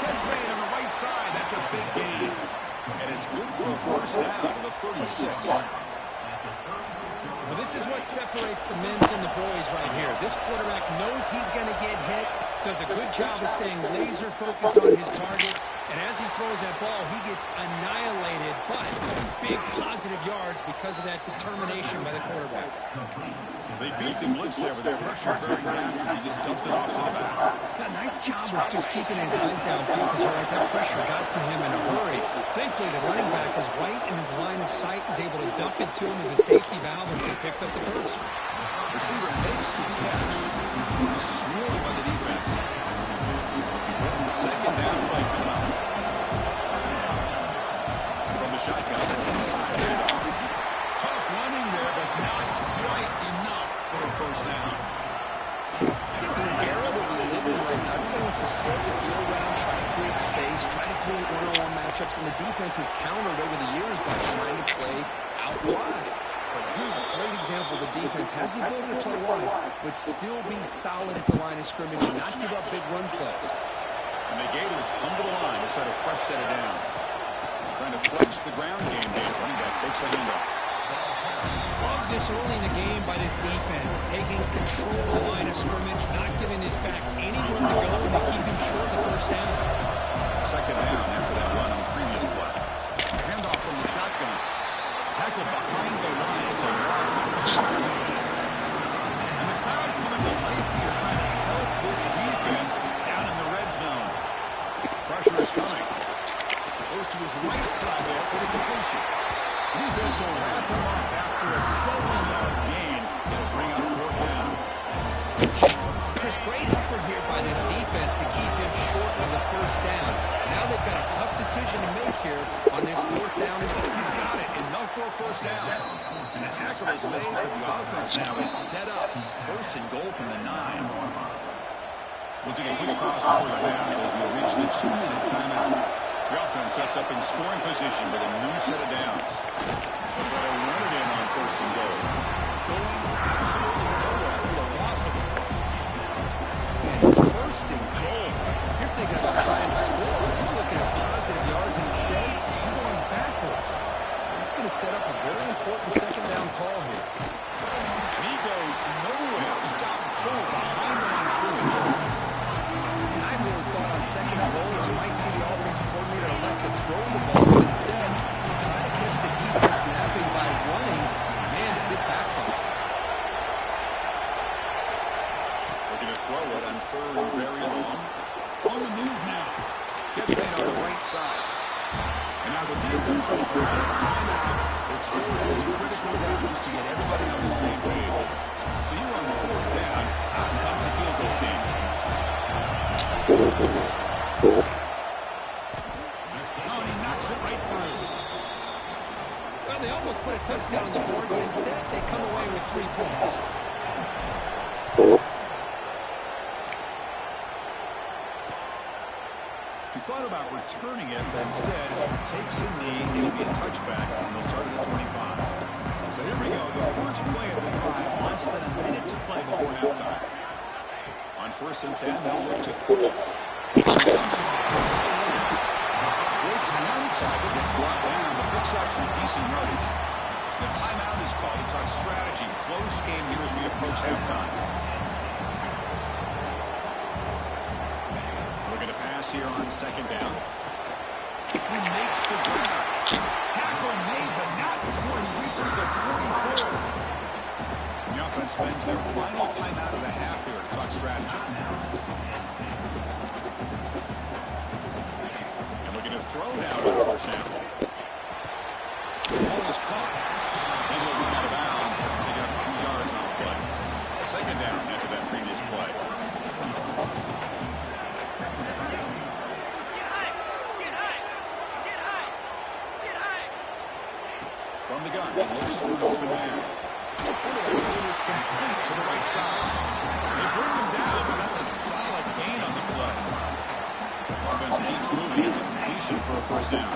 Catch made on the right side. That's a big gain. And it's good for a first down to the 36. Well, this is what separates the men from the boys right here. This quarterback knows he's going to get hit, does a good job of staying laser focused on his target, And as he throws that ball, he gets annihilated, but big positive yards because of that determination by the quarterback. They beat the blitz there with the pressure bearing down. He just dumped it off to the back. Yeah, nice job of just keeping his eyes downfield because right, that pressure got to him in a hurry. Thankfully, the running back was right in his line of sight. He's able to dump it to him as a safety valve, and he picked up the first. Receiver makes the catch. Swarmed by the defense. Second down play coming up. From the shotgun, inside it off. Tough running there, but not quite enough for a first down. In an era that we live in right now, everybody wants to spread the field around, try to create space, try to create one-on-one matchups, and the defense has countered over the years by trying to play out wide. But here's a great example. The defense has the ability to play wide, but still be solid at the line of scrimmage and not give up big run plays. And the Gators come to the line to set a fresh set of downs. Trying to flex the ground game here. Running back takes the handoff. Love this early in the game by this defense, taking control of the line of scrimmage, not giving this back anywhere to go, and they keep him short of the first down. Second down after that run on the previous play. Handoff from the shotgun. Tackle behind the line. It's a loss of 2. And the crowd coming to life here, trying to help this defense down in the red zone. Pressure is coming. Goes to his right side there for the completion. Defense will wrap him up after a 7-yard gain. It'll bring up 4th down. Chris, great effort here by this defense to keep him short of the first down. Now they've got a tough decision to make here on this 4th down. He's got it. Enough for a first down. And the tackle is made, but the offense now is set up. 1st and goal from the 9. We'll take a quick pause before the half as we reach the 2-minute timeout. The offense sets up in scoring position with a new set of downs. They'll try to run it in on 1st and goal. Going absolutely nowhere with a loss of it. And it's 1st and goal. You're thinking about trying to score. You're looking at positive yards, and instead, you're going backwards. That's going to set up a very important 2nd down call here. And he goes nowhere. Stop cold behind the line of scrimmage. And I really thought on 2nd and goal, you might see the offensive coordinator elect to throw the ball, but instead, try to catch the defense napping by running. Man, does it backfire. Looking to throw it on 3rd and very long. On the move now. Catch made on the right side. And now the defense will call a timeout. Let's score this critical down just to get everybody on the same page. So you run 4th down. Out comes the field goal team. Oh, and he knocks it right through. Well, they almost put a touchdown on the board, but instead they come away with 3 points. He thought about returning it, but instead takes a knee. It'll be a touchback, and they'll start at the 25. So here we go, the first play of the drive, less than a minute to play before halftime. On 1st and 10, they'll look to throw. Breaks one tackle, gets brought down, but picks up some decent yardage. The timeout is called to talk strategy. Close game here as we approach halftime. Looking to pass here on 2nd down. He makes the grab. Tackle made, but not before he reaches the 44. The offense spends their final timeout of the half here to talk strategy. Throw now on 1st down. The ball is caught. And he'll run out of bounds. They got a few yards on the play. 2nd down after that previous play. From the gun, he looks for an open man. It is complete to the right side. They bring him down, but that's a solid gain on the play. Offense keeps moving. It's a completion for a 1st down.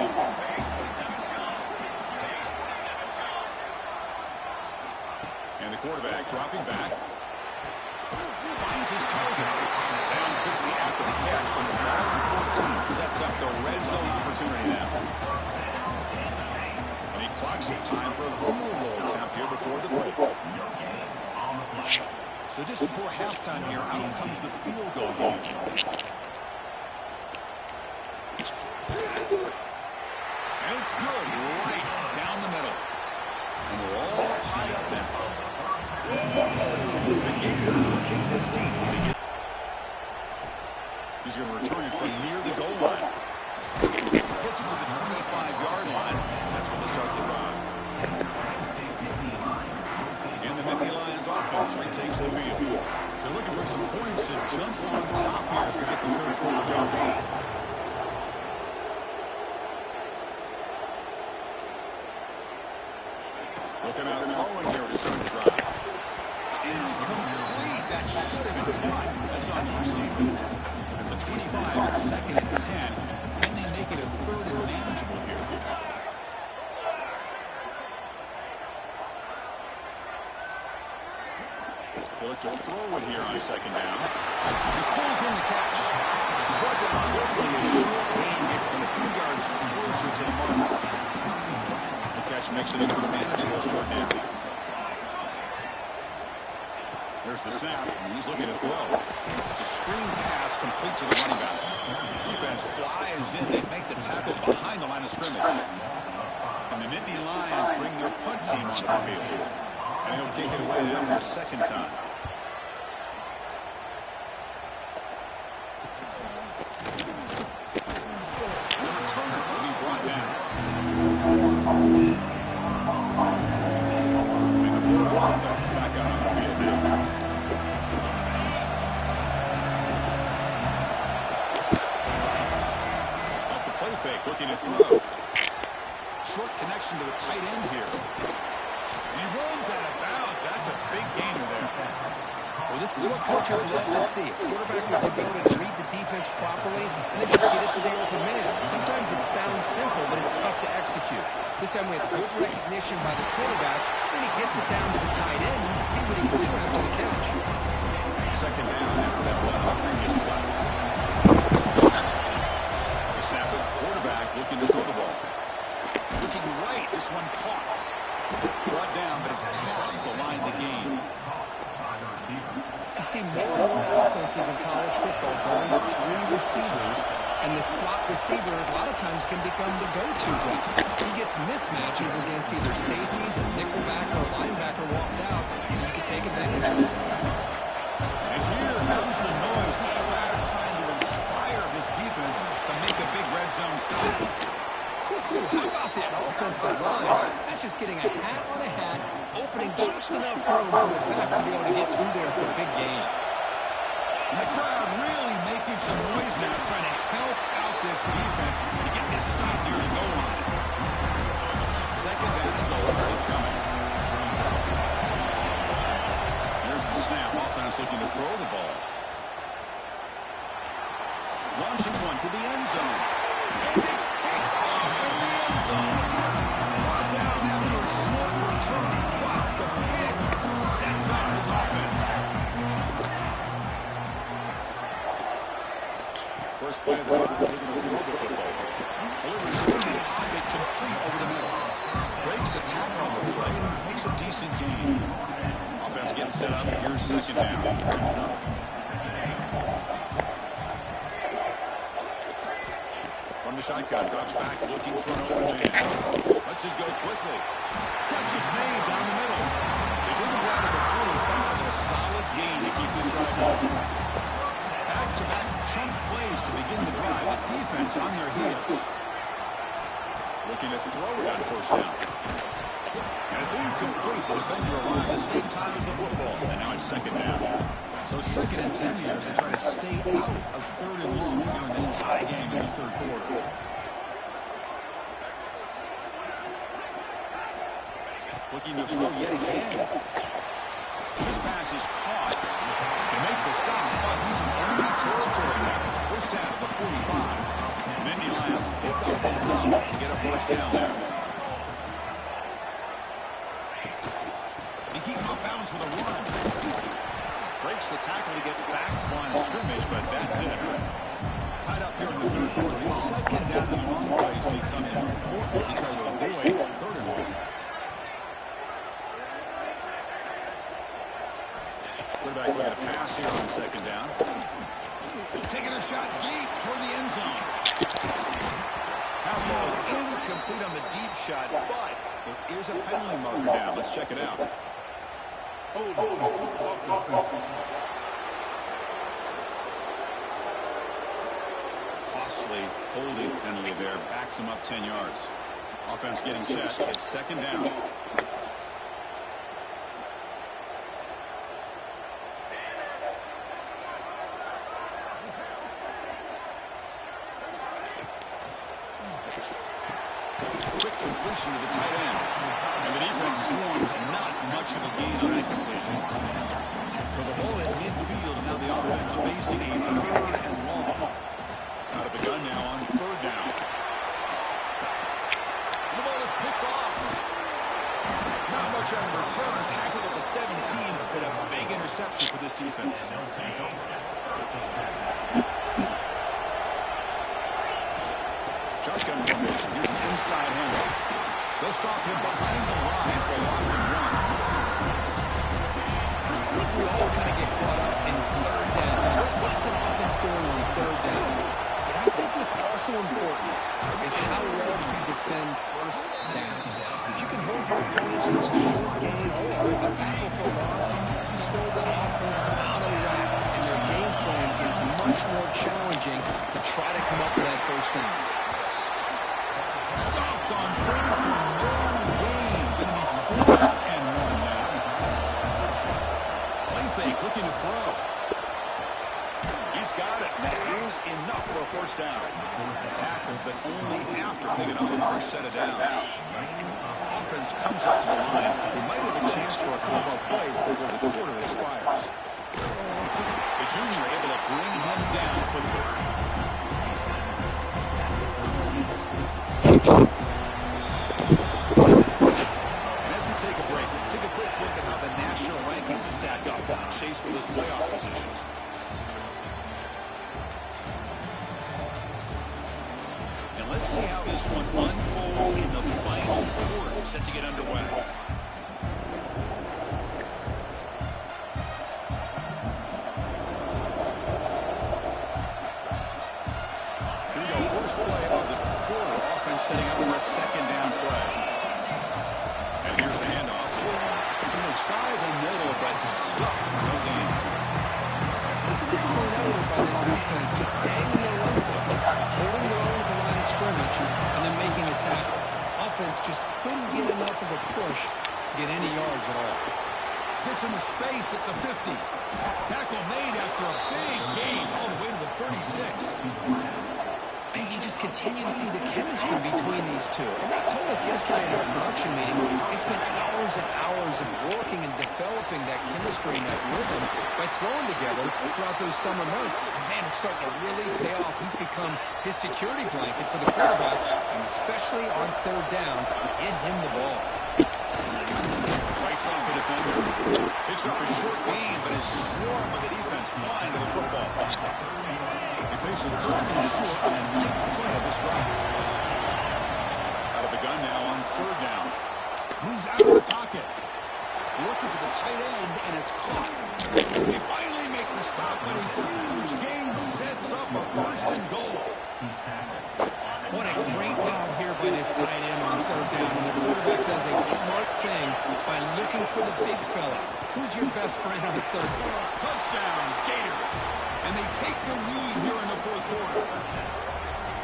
And the quarterback dropping back. Finds his target. Down quickly after the catch from the bottom 14. Sets up the red zone opportunity now. And he clocks it. Time for a field goal attempt here before the break. So just before halftime here, out comes the field goal unit. The Gators will kick this deep to get. He's going to return it from near the goal line. Gets it to the 25-yard line. That's when they start the drive. And the Nittany Lions offense retakes the field. They're looking for some points to jump on top here as we get the third quarter going. Looking out throwing here to start the drive. Incomplete. That should have been caught. That's on the receiver. At the 25, it's 2nd and 10. And they make it a 3rd and manageable here. They look to throw it here on 2nd down. He pulls in the catch. He's brought down quickly as short gain gets them 2 yards closer to the mark. The catch makes it into a manageable 3rd down. There's the snap, and he's looking to throw. It's a screen pass complete to the running back. Defense flies in. They make the tackle behind the line of scrimmage. And the Nittany Lions bring their punt team onto the field. And he'll kick it away now for a 2nd time. The returner will be brought down. And the Florida offense is back out on the field now. Off the play fake, looking to throw. Short connection to the tight end here. And he runs out of bounds. That's a big gainer there. Well, this is what coaches love to see. A quarterback with the ability to read the defense properly and then just get it to the open man. Sometimes it sounds simple, but it's tough to execute. This time we have good recognition by the quarterback, and he gets it down to the tight end. You can see what he can do after the catch. 2nd down after that run on the previous play. The snap at quarterback looking to throw the ball. Looking right, this one caught. Brought down, but it's past the line to gain. You see more and more offenses in college football going with 3 receivers, and the slot receiver a lot of times can become the go-to guy. He gets mismatches against either safeties, a nickelback, or a linebacker walked out, and you can take advantage of it. And here comes the noise. This crowd is trying to inspire this defense to make a big red zone stop. How about that offensive line? That's just getting a hat on a hat, opening just enough room for the back to be able to get through there for a big gain. And the crowd really making some noise now, trying to help out this defense to get this stop near the goal line. 2nd down and goal, incoming. Here's the snap. Offense looking to throw the ball. Launching one to the end zone. And it's picked off in the end zone. Brought down after a short return. Wow, the pick sets up his offense. First play of the drive, looking to throw the football. Delivers from the pocket, complete over the middle. Breaks a tackle on the play, makes a decent gain. Offense getting set up. Here's 2nd down. From the shotgun, drops back, looking for an open man. Lets it go quickly. Catch is made down the middle. They bring him down to the 45, and a solid gain to keep this drive going. Back-to-back chunk plays to begin the drive. The defense on their heels. Looking to throw it on 1st down. And it's incomplete. The defender arrived at the same time as the football. And now it's 2nd down. So 2nd and 10 here as they try to stay out of 3rd and long here in this tie game in the 3rd quarter. Looking to throw yet again. This pass is caught. They make the stop, but he's in enemy territory now. 1st down at the 45. Nittany Lions pick up enough to get a 1st down there. They keep him off balance with a run. Breaks the tackle to get back to the line of scrimmage, but that's it. Tied up here in the 3rd quarter. These 2nd down and long plays become important as he tries to avoid 3rd and long. Quarterback looking to pass here on 2nd down. Taking a shot deep toward the end zone. Pass ball is incomplete on the deep shot, but there is a penalty marker down. Let's check it out. Costly holding penalty there. Backs him up 10 yards. Offense getting set. It's second down. Quick completion to the tight end. And the defense swarms not much of a gain on that completion. So the ball at midfield. Now the offense facing a 3rd and long. Out of the gun now on 3rd down. The ball is picked off. Not much on the return. Tackled at the 17, but a big interception for this defense. Shotgun formation. Here's an inside handoff. They'll stop him behind the line for a loss of 1. I think we all kind of get caught up in 3rd down. What's an offense going on 3rd down? But I think what's also important is how well you defend 1st down. If you can hold your opponents to a short gain or a tackle for a loss, you throw the offense out of whack, and their game plan gets much more challenging to try to come up with that 1st down. Stopped on 3rd for no gain. Going to be 4th and 1 now. Play fake, looking to throw. He's got it. That is enough for a 1st down. Tackled, but only after picking up a first set of downs. Offense comes up to the line. They might have a chance for a couple more plays before the quarter expires. The junior able to bring him down for 3rd. And as we take a break, take a quick look at how the national rankings stack up in the chase for those playoff positions. And let's see how this one unfolds in the final quarter set to get underway. Here we go, first play of the quarter. Offense setting up for a 2nd down play. And here's the handoff. And they try the middle, but stuck. No gain. It's an excellent effort by this defense, just staying in their run foots, holding their own to line of scrimmage, and then making a tackle. Offense just couldn't get enough of a push to get any yards at all. Gets into space at the 50. Tackle made after a big gain all the way to the 36. And you just continue to see the chemistry between these two. And they told us yesterday in our production meeting, they spent hours and hours of working and developing that chemistry and that rhythm by throwing together throughout those summer months. And man, it's starting to really pay off. He's become his security blanket for the quarterback, and especially on 3rd down, get him the ball. Fights off the defender. Picks up a short gain, but is swarmed by the defense flying to the football. They face a 3rd and short on the 9th play of this drive. Out of the gun now on 3rd down. Moves out of the pocket. Looking for the tight end, and it's caught. They finally make the stop, but a huge gain sets up a 1st and goal. What a great route here by this tight end on 3rd down. And the quarterback does a smart thing by looking for the big fella. Who's your best friend on 3rd down? Touchdown, Gators. And they take the lead here in the 4th quarter.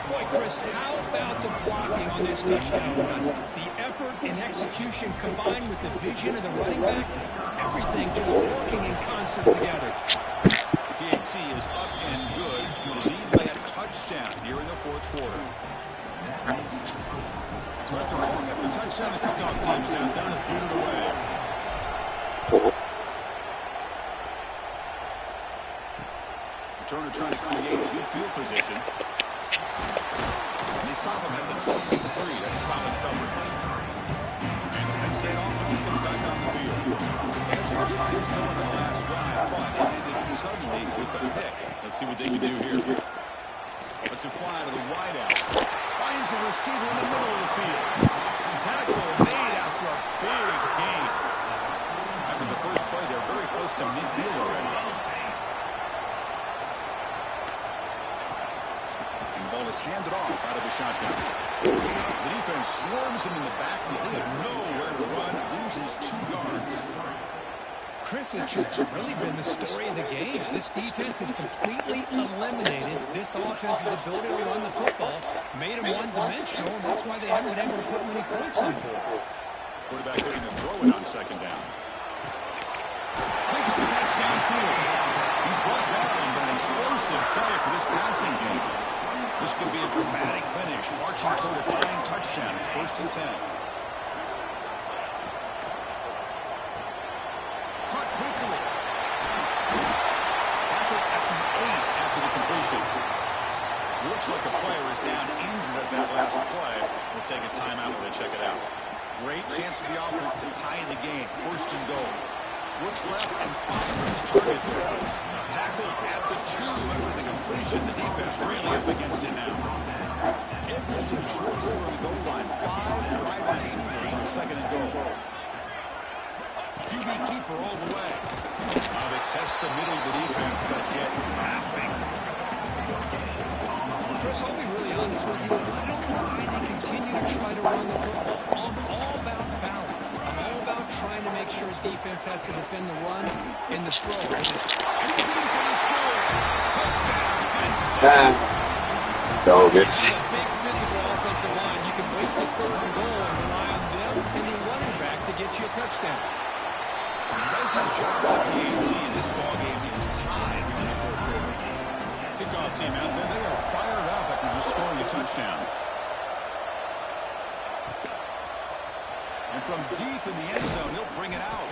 Boy, Chris, how about the blocking on this touchdown run? The effort and execution combined with the vision of the running back, everything just working in concert together. PAT is up and good. The lead by a touchdown here in the 4th quarter. So after pulling up the touchdown, the kickoff team is out there to boot it away. Turner trying to create a good field position. And they stop him at the 23. That's solid coverage. And the Penn State offense comes back on the field. They had some tries going on the last drive, but it ended suddenly with the pick. Let's see what they can do here. Lets it fly to the wideout. Finds a receiver in the middle of the field. Tackle made after a big gain. After the first play, they're very close to midfield already. Ball is handed off out of the shotgun. The defense swarms him in the backfield. They have nowhere to run. Loses 2 yards. Chris, it's just really been the story of the game. This defense has completely eliminated this offense's ability to run the football, made them one-dimensional, and that's why they haven't been able to put many points on the board. Quarterback looking to throw it on second down. Makes the touchdown through. He's brought down, but an explosive play for this passing game. This could be a dramatic finish, marching toward a tying touchdown. It's 1st and 10. Caught quickly. Tackled at the 8 after the completion. Looks like a player is down injured at that last play. We'll take a timeout while they check it out. Great chance for the offense to tie the game. 1st and goal. Looks left and finds his target there. Tackled at the 2 after the completion. The defense really up against it now. Interesting choice for the goal line. 5 wide receivers on 2nd and goal. QB keeper all the way. Now they test the middle of the defense, but get nothing. Chris, I'll be really honest with you. I don't know why they continue to try to run the football. I'm all about balance. I'm all about trying to make sure defense has to defend the run and the throw. And he's in for the score. Touchdown. Dog it. A big physical offensive line. You can wait to 3rd and goal and rely on them and the running back to get you a touchdown. Does his job with PAT, and this ballgame is tied in the 4th quarter. Kickoff team out there. They are fired up after just scoring a touchdown. And from deep in the end zone, he'll bring it out.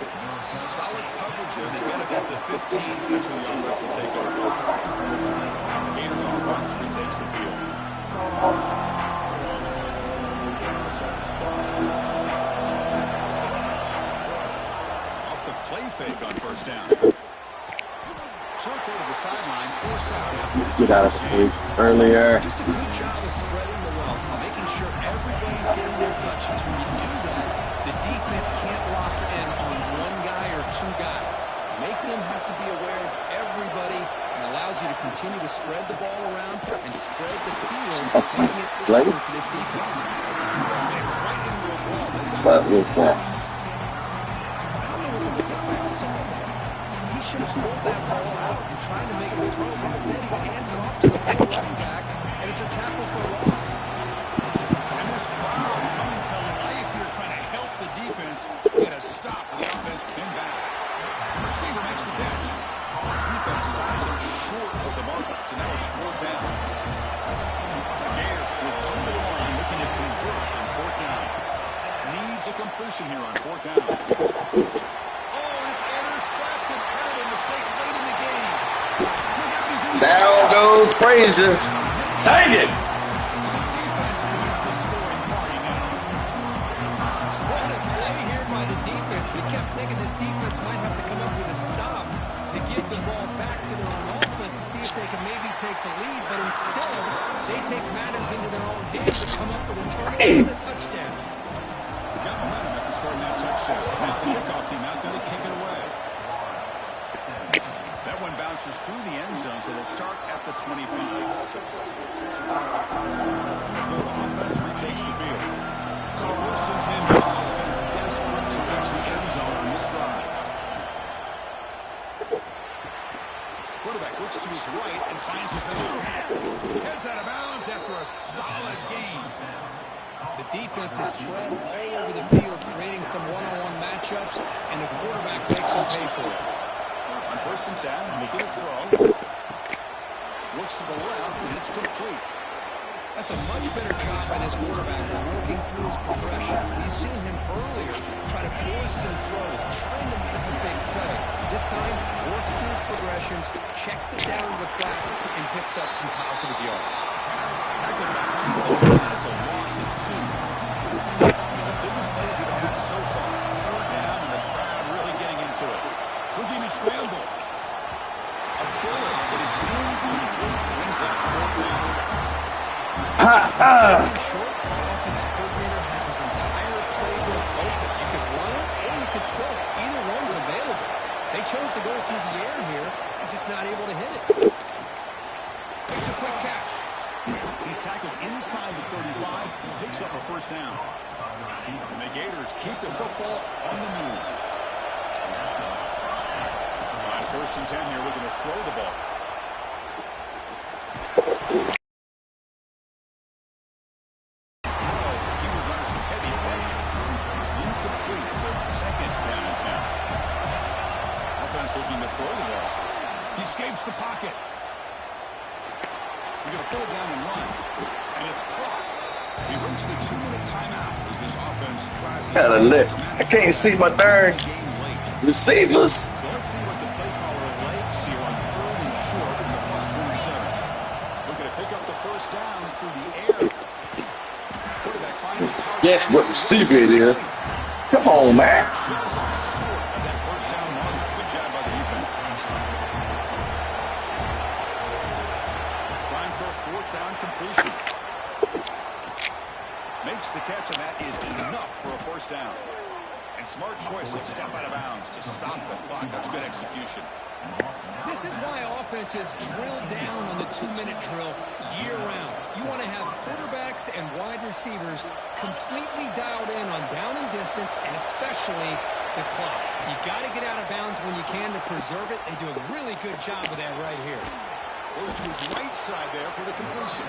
Solid coverage there. They get it at the 15. That's where the offense will take over. Gators offense retakes the field. Off the play fake on 1st down. Short throw to the sideline, forced out. Get out of sleep earlier. Just a good job of spreading the wealth, making sure everybody's getting their touches. When you do that, the defense can't lock in on 1 guy or 2 guys. Make them have to be aware of everybody, and allows you to continue to spread the ball around and spread the field, making it tougher for this defense. Right into a wall. But with that. I don't know what the quarterback saw there. He should have pulled that ball out and tried to make a throw, but instead he hands it off to the running back, and it's a tackle for a loss. And this crowd coming to life here, trying to help the defense get a stop with the offense pinned back. Receiver makes the catch. Defense stops him short of the marker, so now it's 4th down. Gators with 2 to the line, looking to convert on 4th down. Needs a completion here on 4th down. Oh, and it's intercepted. Terrible mistake late in the game. Look out, he's in the Down goes Frazier. Dang it. The defense joins the scoring party now. What a play here by the defense. We kept thinking this defense might have to come up with a stop to give the ball back to their own offense to see if they can maybe take the lead, but instead they take matters into their own hands and come up with a turnover and a touchdown. Got momentum after scoring that touchdown. Now the kickoff team out there to kick it away. That one bounces through the end zone, so they'll start at the 25. The offense retakes the field. So 1st and 10, the offense desperate to reach the end zone on this drive. Quarterback looks to his right and finds his man. Heads out of bounds after a solid game. The defense is spread all over the field, creating some one-on-one matchups, and the quarterback makes them pay for it. On 1st and 10, making a throw. Looks to the left, and it's complete. That's a much better job by this quarterback working through his progressions. We've seen him earlier try to force some throws, trying to make a big play. This time, works through his progressions, checks it down to the flat, and picks up some positive yards. Tackled behind the line. It's a loss of 2. It's the biggest plays we've had so far. 3rd down, and the crowd really getting into it. Looking to scramble. A bullet, but it's incomplete. Brings up 4th down. Short, the offense coordinator has his entire playbook open. You could run it or you could throw it. Either one's available. They chose to go through the air here. They're just not able to hit it. Makes a quick catch. He's tackled inside the 35 and picks up a 1st down. And the Gators keep the football on the move. First and 10 here, looking to throw the ball. He was under some heavy pressure. Incomplete, so it's second down and 10. Offense looking to throw the ball. He escapes the pocket. He's going to pull it down and run. And it's caught. We've reached the 2-minute timeout as this offense tries to I can't see my darn receivers. So let's see what the play caller likes here on 3rd and short in the +27. Looking to pick up the first down through the air. Quarterback finds a target. Guess what receiver it is? Come on, man. Just short of that first down mark. Good job by the defense. Trying for a 4th down completion. Makes the catch, and that is enough for a first down. And smart choice of step out of bounds to stop the clock. That's good execution. This is why offenses drill down on the 2-minute drill year-round. You want to have quarterbacks and wide receivers completely dialed in on down and distance, and especially the clock. You got to get out of bounds when you can to preserve it. They do a really good job of that right here. Goes to his right side there for the completion.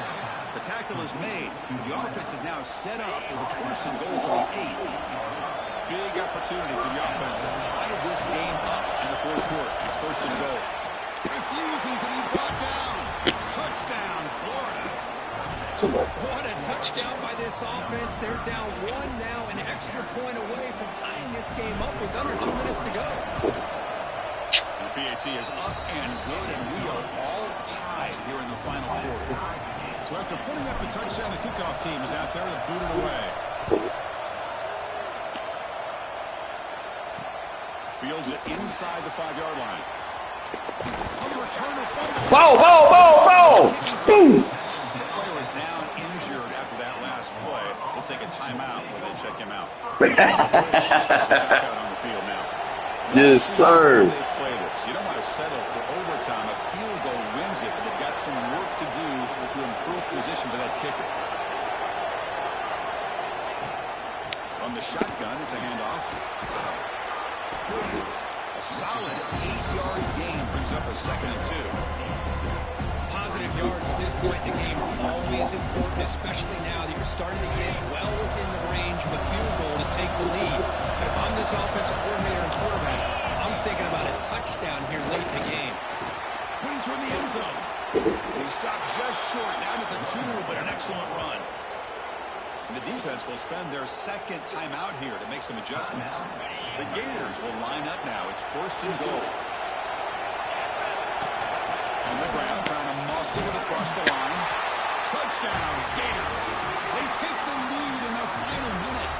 The tackle is made. The offense is now set up with a 1st and goal from the 8. Big opportunity for the offense to tie this game up in the 4th quarter. It's 1st and goal. Refusing to be brought down. Touchdown, Florida. What a touchdown by this offense. They're down 1 now, an extra point away from tying this game up with under 2 minutes to go. The PAT is up and good, and we are all tied here in the final quarter. So after putting up a touchdown, the kickoff team is out there to boot it away. Fields it inside the 5-yard line. On the return of fumble. Ball. Boom. The player is down injured after that last play. We'll take a timeout when they check him out. Back out on the field now. Yes, sir. They play this. You don't want to settle for overtime. A field goal wins it, but they've got some work to do to improve position for that kicker. On the shotgun, it's a handoff. A solid 8-yard gain brings up a 2nd and 2. Positive yards at this point in the game are always important, especially now that you're starting to get well within the range of a field goal to take the lead. But if I'm this offensive coordinator and quarterback, I'm thinking about a touchdown here late in the game. Putting toward the end zone. He stopped just short, down at the 2, but an excellent run. And the defense will spend their 2nd timeout here to make some adjustments. The Gators will line up now. It's 1st and goal. On the ground, trying to muscle it across the line. Touchdown, Gators. They take the lead in the final minute.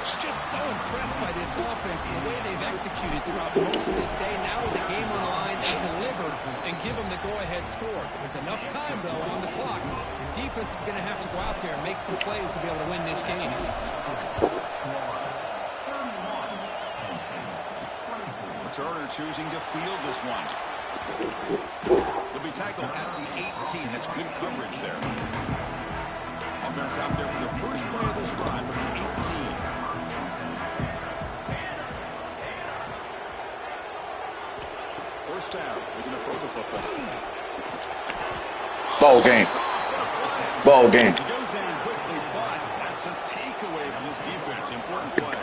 Just so impressed by this offense and the way they've executed throughout most of this day. Now with the game on the line, they deliver and give them the go-ahead score. There's enough time, though, on the clock. The defense is going to have to go out there and make some plays to be able to win this game. Turner choosing to field this one. He'll be tackled at the 18. That's good coverage there. Offense out there for the first play of this drive from the 18. First down. We're going to throw the football. Ball game. He goes down quickly, but that's a takeaway from this defense. Important play.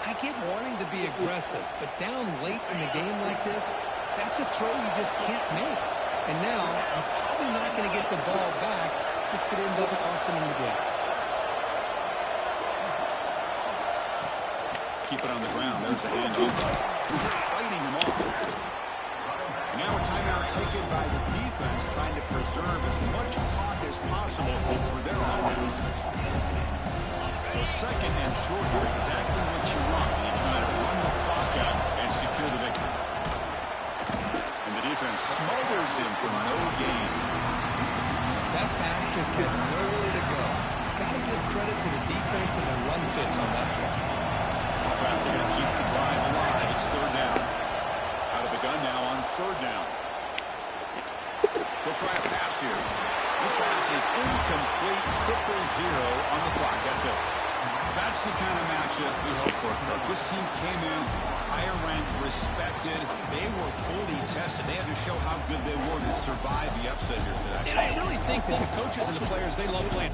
I get wanting to be aggressive, but down late in the game like this, that's a throw you just can't make. And now, you're probably not going to get the ball back. This could end up costing them the game. Keep it on the ground. There's the handoff. Fighting him off. And now a timeout taken by the defense, trying to preserve as much clock as possible for their offense. So 2nd and short here, exactly what you want when you try to run the clock out and secure the victory. And the defense smothers him for no gain. That back just had nowhere to go. Got to give credit to the defense and the run fits on that play. Offense are going to keep the drive alive. It's 3rd down. Out of the gun now on 3rd down. He'll try a pass here. This pass is incomplete. 0-0 on the clock. That's it. That's the kind of matchup we hope for. This team came in higher ranked, respected. They were fully tested. They had to show how good they were to survive the upset here today. And I really think that the coaches and the players, they love playing.